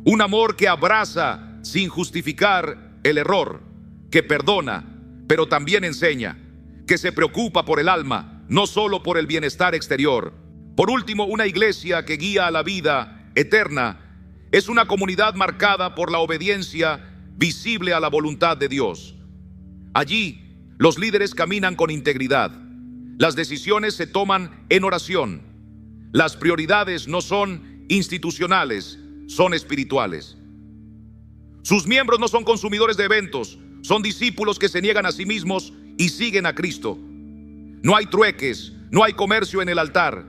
un amor que abraza sin justificar el error, que perdona, pero también enseña, que se preocupa por el alma, no solo por el bienestar exterior. Por último, una iglesia que guía a la vida eterna es una comunidad marcada por la obediencia visible a la voluntad de Dios. Allí, los líderes caminan con integridad. Las decisiones se toman en oración. Las prioridades no son institucionales, son espirituales. Sus miembros no son consumidores de eventos, son discípulos que se niegan a sí mismos y siguen a Cristo. No hay trueques, no hay comercio en el altar.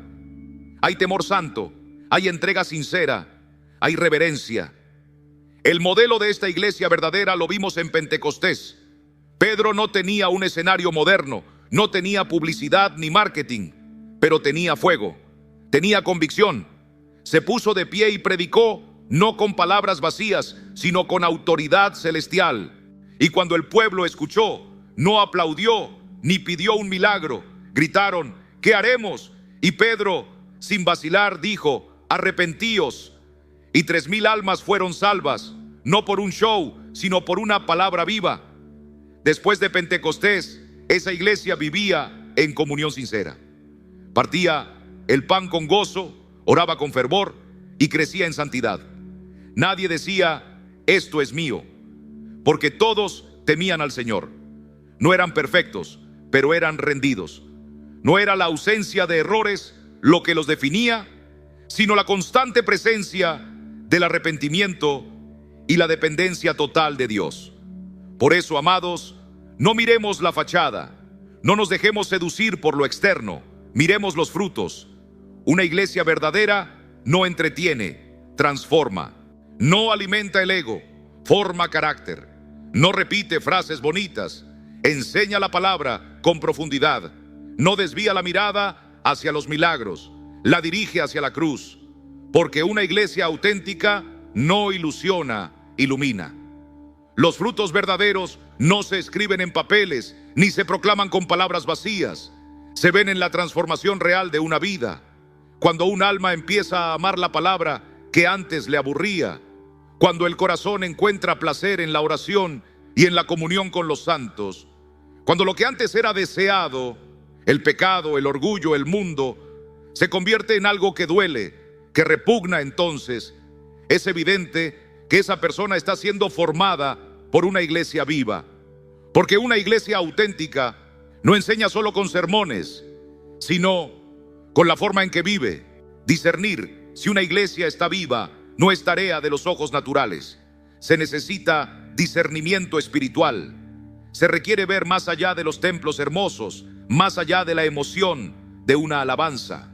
Hay temor santo, hay entrega sincera, hay reverencia. El modelo de esta iglesia verdadera lo vimos en Pentecostés. Pedro no tenía un escenario moderno, no tenía publicidad ni marketing, pero tenía fuego, tenía convicción. Se puso de pie y predicó, no con palabras vacías, sino con autoridad celestial. Y cuando el pueblo escuchó, no aplaudió ni pidió un milagro. Gritaron: ¿qué haremos? Y Pedro, sin vacilar, dijo: arrepentíos. Y 3,000 almas fueron salvas, no por un show, sino por una palabra viva. Después de Pentecostés, esa iglesia vivía en comunión sincera. Partía el pan con gozo, oraba con fervor y crecía en santidad. Nadie decía: esto es mío, porque todos temían al Señor. No eran perfectos, pero eran rendidos. No era la ausencia de errores lo que los definía, sino la constante presencia del arrepentimiento y la dependencia total de Dios. Por eso, amados, no miremos la fachada, no nos dejemos seducir por lo externo, miremos los frutos. Una iglesia verdadera no entretiene, transforma. No alimenta el ego, forma carácter. No repite frases bonitas, enseña la palabra con profundidad. No desvía la mirada hacia los milagros, la dirige hacia la cruz. Porque una iglesia auténtica no ilusiona, ilumina. Los frutos verdaderos no se escriben en papeles, ni se proclaman con palabras vacías. Se ven en la transformación real de una vida. Cuando un alma empieza a amar la palabra que antes le aburría. Cuando el corazón encuentra placer en la oración y en la comunión con los santos. Cuando lo que antes era deseado, el pecado, el orgullo, el mundo, se convierte en algo que duele, que repugna, entonces es evidente que esa persona está siendo formada por una iglesia viva. Porque una iglesia auténtica no enseña solo con sermones, sino con la forma en que vive. Discernir si una iglesia está viva no es tarea de los ojos naturales. Se necesita discernimiento espiritual. Se requiere ver más allá de los templos hermosos, más allá de la emoción de una alabanza.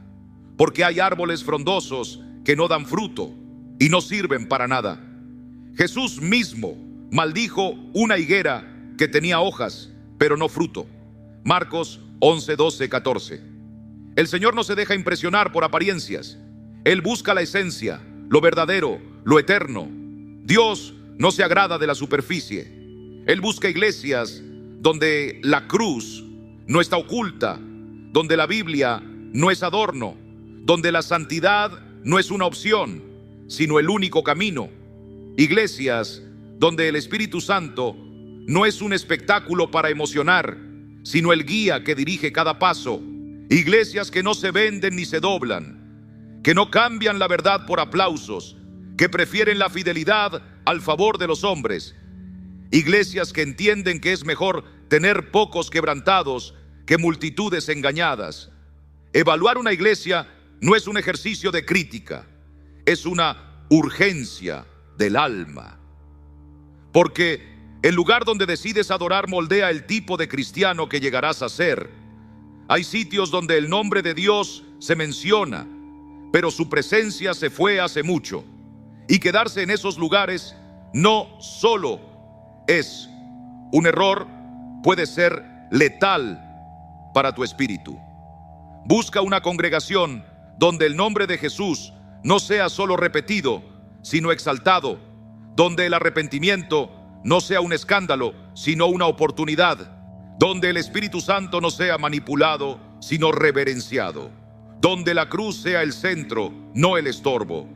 Porque hay árboles frondosos que no dan fruto y no sirven para nada. Jesús mismo maldijo una higuera que tenía hojas, pero no fruto. Marcos 11, 12, 14. El Señor no se deja impresionar por apariencias. Él busca la esencia, lo verdadero, lo eterno. Dios no se agrada de la superficie. Él busca iglesias donde la cruz no está oculta, donde la Biblia no es adorno, donde la santidad no es una opción, sino el único camino. Iglesias donde el Espíritu Santo no es un espectáculo para emocionar, sino el guía que dirige cada paso. Iglesias que no se venden ni se doblan, que no cambian la verdad por aplausos, que prefieren la fidelidad al favor de los hombres. Iglesias que entienden que es mejor tener pocos quebrantados que multitudes engañadas. Evaluar una iglesia no es un ejercicio de crítica, es una urgencia del alma. Porque el lugar donde decides adorar moldea el tipo de cristiano que llegarás a ser. Hay sitios donde el nombre de Dios se menciona, pero su presencia se fue hace mucho. Y quedarse en esos lugares no solo es un error, puede ser letal para tu espíritu. Busca una congregación donde el nombre de Jesús no sea solo repetido, sino exaltado, donde el arrepentimiento no sea un escándalo, sino una oportunidad, donde el Espíritu Santo no sea manipulado, sino reverenciado, donde la cruz sea el centro, no el estorbo.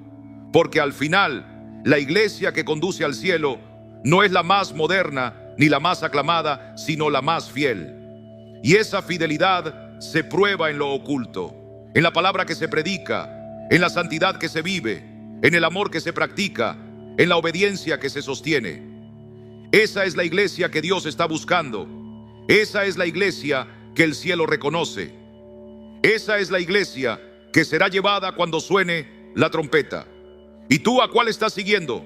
Porque al final, la iglesia que conduce al cielo no es la más moderna ni la más aclamada, sino la más fiel. Y esa fidelidad se prueba en lo oculto, en la palabra que se predica, en la santidad que se vive, en el amor que se practica, en la obediencia que se sostiene. Esa es la iglesia que Dios está buscando. Esa es la iglesia que el cielo reconoce. Esa es la iglesia que será llevada cuando suene la trompeta. ¿Y tú a cuál estás siguiendo?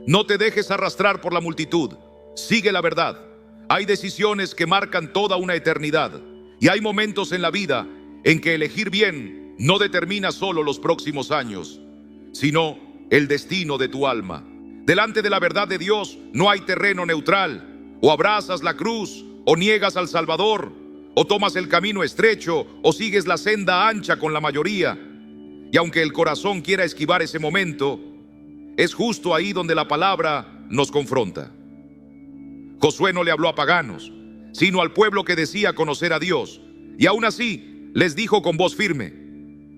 No te dejes arrastrar por la multitud. Sigue la verdad. Hay decisiones que marcan toda una eternidad. Y hay momentos en la vida en que elegir bien no determina solo los próximos años, sino el destino de tu alma. Delante de la verdad de Dios no hay terreno neutral. O abrazas la cruz, o niegas al Salvador, o tomas el camino estrecho, o sigues la senda ancha con la mayoría. Y aunque el corazón quiera esquivar ese momento, es justo ahí donde la palabra nos confronta. Josué no le habló a paganos, sino al pueblo que decía conocer a Dios. Y aún así les dijo con voz firme: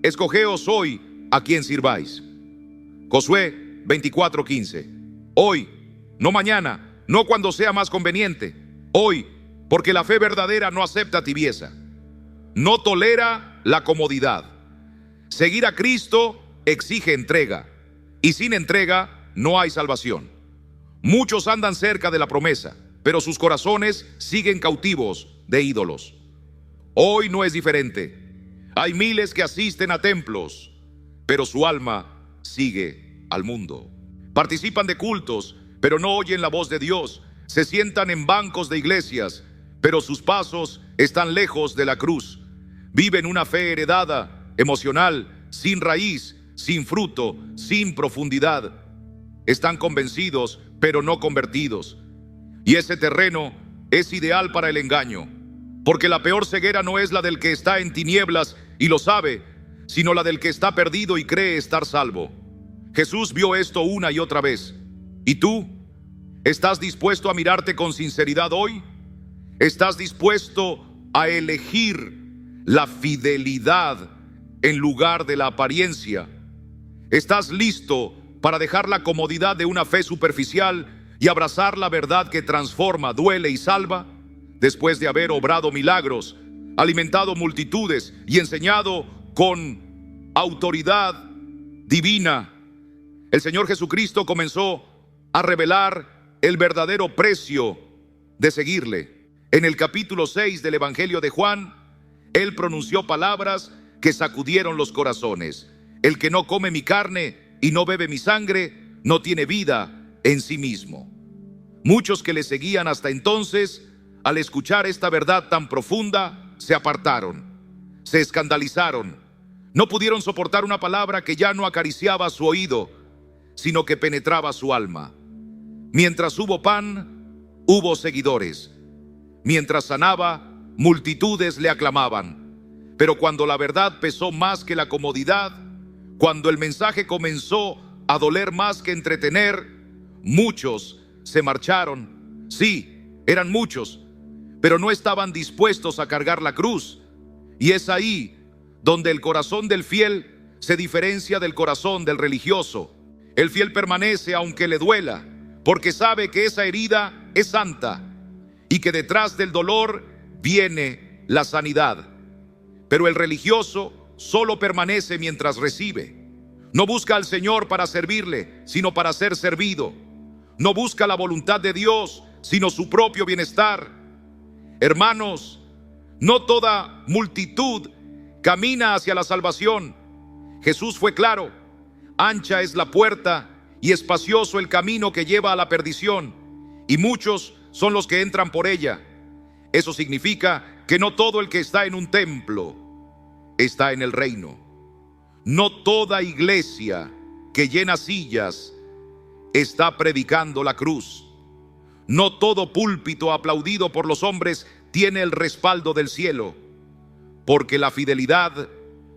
escogeos hoy a quien sirváis. Josué 24:15. Hoy, no mañana, no cuando sea más conveniente. Hoy, porque la fe verdadera no acepta tibieza, no tolera la comodidad. Seguir a Cristo exige entrega, y sin entrega no hay salvación. Muchos andan cerca de la promesa, pero sus corazones siguen cautivos de ídolos. Hoy no es diferente. Hay miles que asisten a templos, pero su alma sigue al mundo. Participan de cultos, pero no oyen la voz de Dios. Se sientan en bancos de iglesias, pero sus pasos están lejos de la cruz. Viven una fe heredada, emocional, sin raíz, sin fruto, sin profundidad. Están convencidos, pero no convertidos. Y ese terreno es ideal para el engaño, porque la peor ceguera no es la del que está en tinieblas y lo sabe, sino la del que está perdido y cree estar salvo. Jesús vio esto una y otra vez. ¿Y tú? ¿Estás dispuesto a mirarte con sinceridad hoy? ¿Estás dispuesto a elegir la fidelidad en lugar de la apariencia? ¿Estás listo para dejar la comodidad de una fe superficial y abrazar la verdad que transforma, duele y salva? Después de haber obrado milagros, alimentado multitudes y enseñado con autoridad divina, el Señor Jesucristo comenzó a revelar el verdadero precio de seguirle. En el capítulo 6 del Evangelio de Juan, Él pronunció palabras que sacudieron los corazones. El que no come mi carne y no bebe mi sangre, no tiene vida en sí mismo. Muchos que le seguían hasta entonces, al escuchar esta verdad tan profunda, se apartaron, se escandalizaron. No pudieron soportar una palabra que ya no acariciaba su oído, sino que penetraba su alma. Mientras hubo pan, hubo seguidores. Mientras sanaba, multitudes le aclamaban. Pero cuando la verdad pesó más que la comodidad, cuando el mensaje comenzó a doler más que entretener, muchos se marcharon. Sí, eran muchos, pero no estaban dispuestos a cargar la cruz. Y es ahí donde el corazón del fiel se diferencia del corazón del religioso. El fiel permanece aunque le duela, porque sabe que esa herida es santa y que detrás del dolor viene la sanidad. Pero el religioso solo permanece mientras recibe. No busca al Señor para servirle, sino para ser servido. No busca la voluntad de Dios, sino su propio bienestar. Hermanos, no toda multitud camina hacia la salvación. Jesús fue claro: ancha es la puerta y espacioso el camino que lleva a la perdición, y muchos son los que entran por ella. Eso significa que no todo el que está en un templo está en el reino. No toda iglesia que llena sillas está predicando la cruz. No todo púlpito aplaudido por los hombres tiene el respaldo del cielo, porque la fidelidad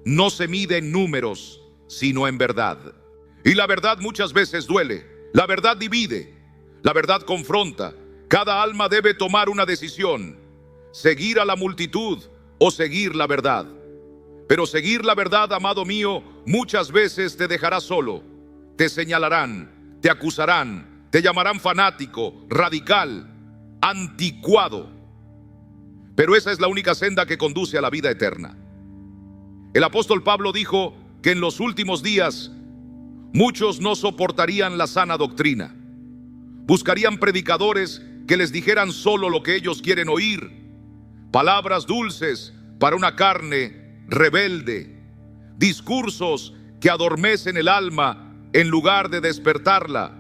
no se mide en números, sino en verdad. Y la verdad muchas veces duele, la verdad divide, la verdad confronta. Cada alma debe tomar una decisión: seguir a la multitud o seguir la verdad. Pero seguir la verdad, amado mío, muchas veces te dejará solo. Te señalarán, te acusarán, te llamarán fanático, radical, anticuado. Pero esa es la única senda que conduce a la vida eterna. El apóstol Pablo dijo que en los últimos días muchos no soportarían la sana doctrina. Buscarían predicadores que les dijeran solo lo que ellos quieren oír, palabras dulces para una carne rebelde, discursos que adormecen el alma en lugar de despertarla.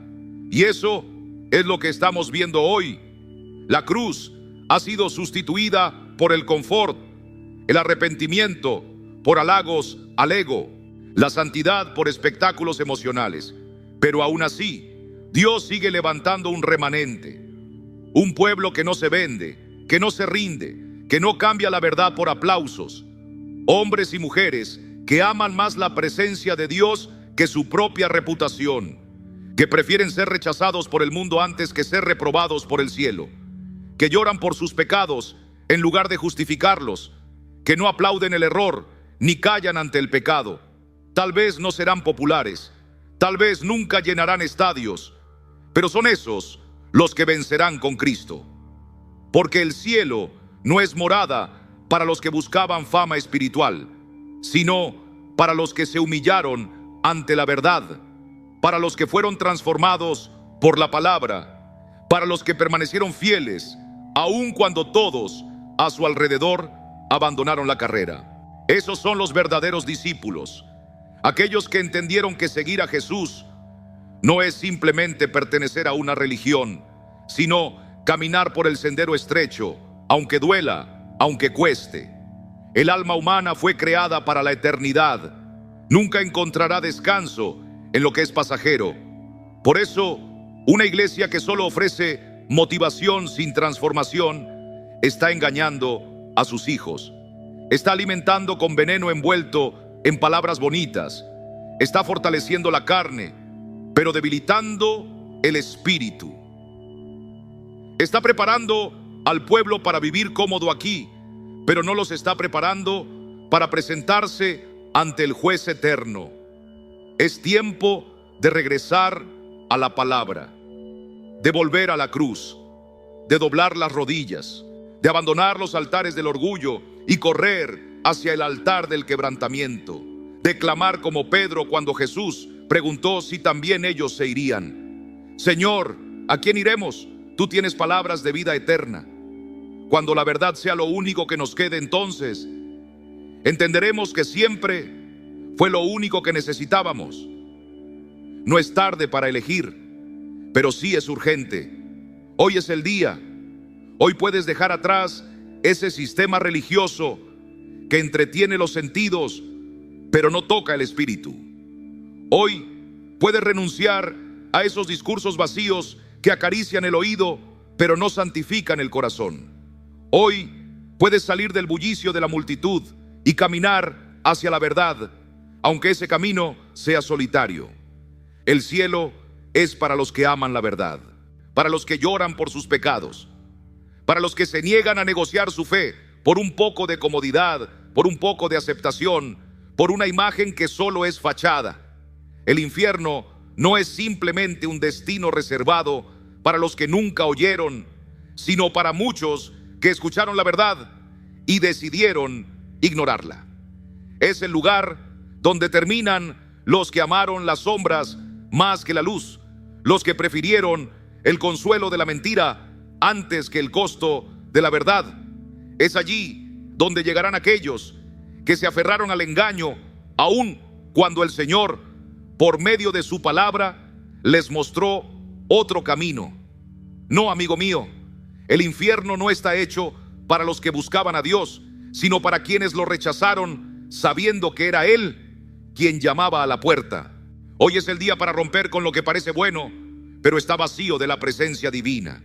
Y eso es lo que estamos viendo hoy. La cruz ha sido sustituida por el confort, el arrepentimiento por halagos al ego, la santidad por espectáculos emocionales. Pero aún así, Dios sigue levantando un remanente, un pueblo que no se vende, que no se rinde, que no cambia la verdad por aplausos. Hombres y mujeres que aman más la presencia de Dios que su propia reputación, que prefieren ser rechazados por el mundo antes que ser reprobados por el cielo, que lloran por sus pecados en lugar de justificarlos, que no aplauden el error ni callan ante el pecado. Tal vez no serán populares, tal vez nunca llenarán estadios, pero son esos los que vencerán con Cristo. Porque el cielo no es morada para los que buscaban fama espiritual, sino para los que se humillaron ante la verdad, para los que fueron transformados por la palabra, para los que permanecieron fieles, aun cuando todos a su alrededor abandonaron la carrera. Esos son los verdaderos discípulos, aquellos que entendieron que seguir a Jesús no es simplemente pertenecer a una religión, sino caminar por el sendero estrecho, aunque duela, aunque cueste. El alma humana fue creada para la eternidad. Nunca encontrará descanso en lo que es pasajero. Por eso, una iglesia que solo ofrece motivación sin transformación está engañando a sus hijos. Está alimentando con veneno envuelto en palabras bonitas. Está fortaleciendo la carne, pero debilitando el espíritu. Está preparando al pueblo para vivir cómodo aquí, pero no los está preparando para presentarse ante el juez eterno. Es tiempo de regresar a la palabra, de volver a la cruz, de doblar las rodillas, de abandonar los altares del orgullo y correr hacia el altar del quebrantamiento, de clamar como Pedro cuando Jesús preguntó si también ellos se irían. Señor, ¿a quién iremos? Tú tienes palabras de vida eterna. Cuando la verdad sea lo único que nos quede, entonces entenderemos que siempre fue lo único que necesitábamos. No es tarde para elegir, pero sí es urgente. Hoy es el día. Hoy puedes dejar atrás ese sistema religioso que entretiene los sentidos, pero no toca el espíritu. Hoy puedes renunciar a esos discursos vacíos que acarician el oído, pero no santifican el corazón. Hoy puedes salir del bullicio de la multitud y caminar hacia la verdad, aunque ese camino sea solitario. El cielo es para los que aman la verdad, para los que lloran por sus pecados, para los que se niegan a negociar su fe por un poco de comodidad, por un poco de aceptación, por una imagen que solo es fachada. El infierno no es simplemente un destino reservado para los que nunca oyeron, sino para muchos que escucharon la verdad y decidieron ignorarla. Es el lugar donde terminan los que amaron las sombras más que la luz, los que prefirieron el consuelo de la mentira antes que el costo de la verdad. Es allí donde llegarán aquellos que se aferraron al engaño, aun cuando el Señor, por medio de su palabra, les mostró otro camino. No, amigo mío, el infierno no está hecho para los que buscaban a Dios, sino para quienes lo rechazaron, sabiendo que era Él quien llamaba a la puerta. Hoy es el día para romper con lo que parece bueno, pero está vacío de la presencia divina.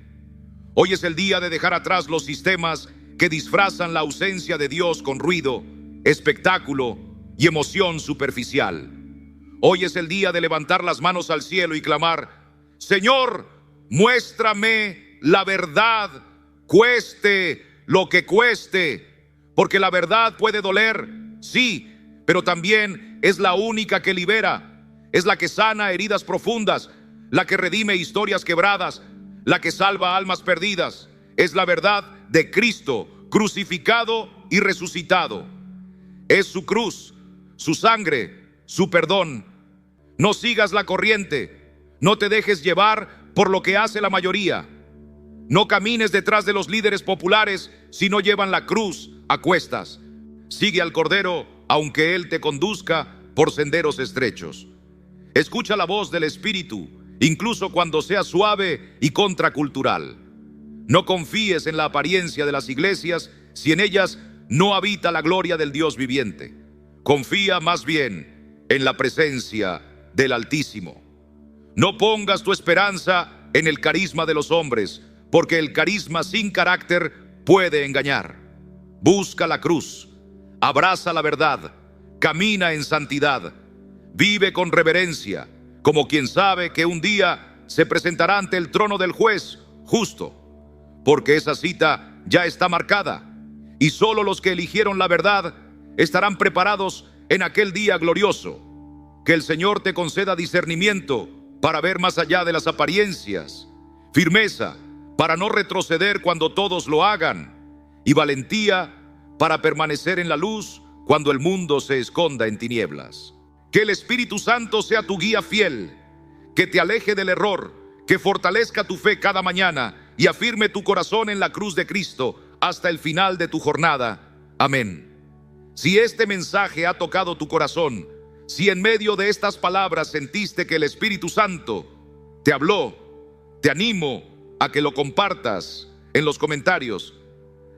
Hoy es el día de dejar atrás los sistemas que disfrazan la ausencia de Dios con ruido, espectáculo y emoción superficial. Hoy es el día de levantar las manos al cielo y clamar: Señor, muéstrame la verdad, cueste lo que cueste, porque la verdad puede doler, sí, pero también es la única que libera, es la que sana heridas profundas, la que redime historias quebradas, la que salva almas perdidas. Es la verdad de Cristo, crucificado y resucitado. Es su cruz, su sangre, su perdón. No sigas la corriente, no te dejes llevar por lo que hace la mayoría. No camines detrás de los líderes populares si no llevan la cruz a cuestas. Sigue al Cordero aunque Él te conduzca por senderos estrechos. Escucha la voz del Espíritu, incluso cuando sea suave y contracultural. No confíes en la apariencia de las iglesias si en ellas no habita la gloria del Dios viviente. Confía más bien en la presencia del Altísimo. No pongas tu esperanza en el carisma de los hombres, porque el carisma sin carácter puede engañar. Busca la cruz, abraza la verdad, camina en santidad, vive con reverencia, como quien sabe que un día se presentará ante el trono del juez justo, porque esa cita ya está marcada, y solo los que eligieron la verdad estarán preparados en aquel día glorioso. Que el Señor te conceda discernimiento para ver más allá de las apariencias, firmeza para no retroceder cuando todos lo hagan, y valentía para permanecer en la luz cuando el mundo se esconda en tinieblas. Que el Espíritu Santo sea tu guía fiel, que te aleje del error, que fortalezca tu fe cada mañana y afirme tu corazón en la cruz de Cristo hasta el final de tu jornada. Amén. Si este mensaje ha tocado tu corazón, si en medio de estas palabras sentiste que el Espíritu Santo te habló, te animo a que lo compartas en los comentarios.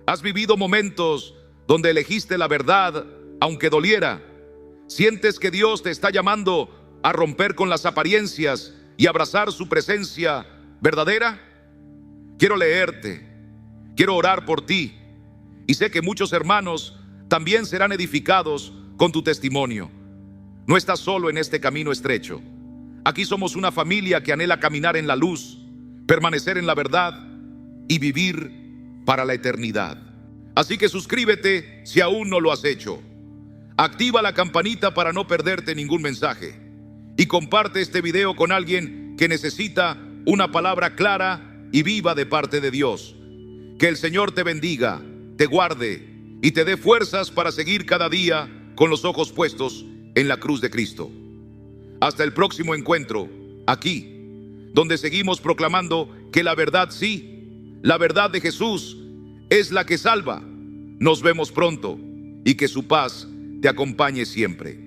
¿Has vivido momentos donde elegiste la verdad aunque doliera? ¿Sientes que Dios te está llamando a romper con las apariencias y abrazar su presencia verdadera? Quiero leerte, quiero orar por ti, y sé que muchos hermanos también serán edificados con tu testimonio. No estás solo en este camino estrecho. Aquí somos una familia que anhela caminar en la luz, permanecer en la verdad y vivir para la eternidad. Así que suscríbete si aún no lo has hecho. Activa la campanita para no perderte ningún mensaje. Y comparte este video con alguien que necesita una palabra clara y viva de parte de Dios. Que el Señor te bendiga, te guarde y te dé fuerzas para seguir cada día con los ojos puestos en la cruz de Cristo. Hasta el próximo encuentro, aquí, donde seguimos proclamando que la verdad sí, la verdad de Jesús es la que salva. Nos vemos pronto y que su paz te acompañe siempre.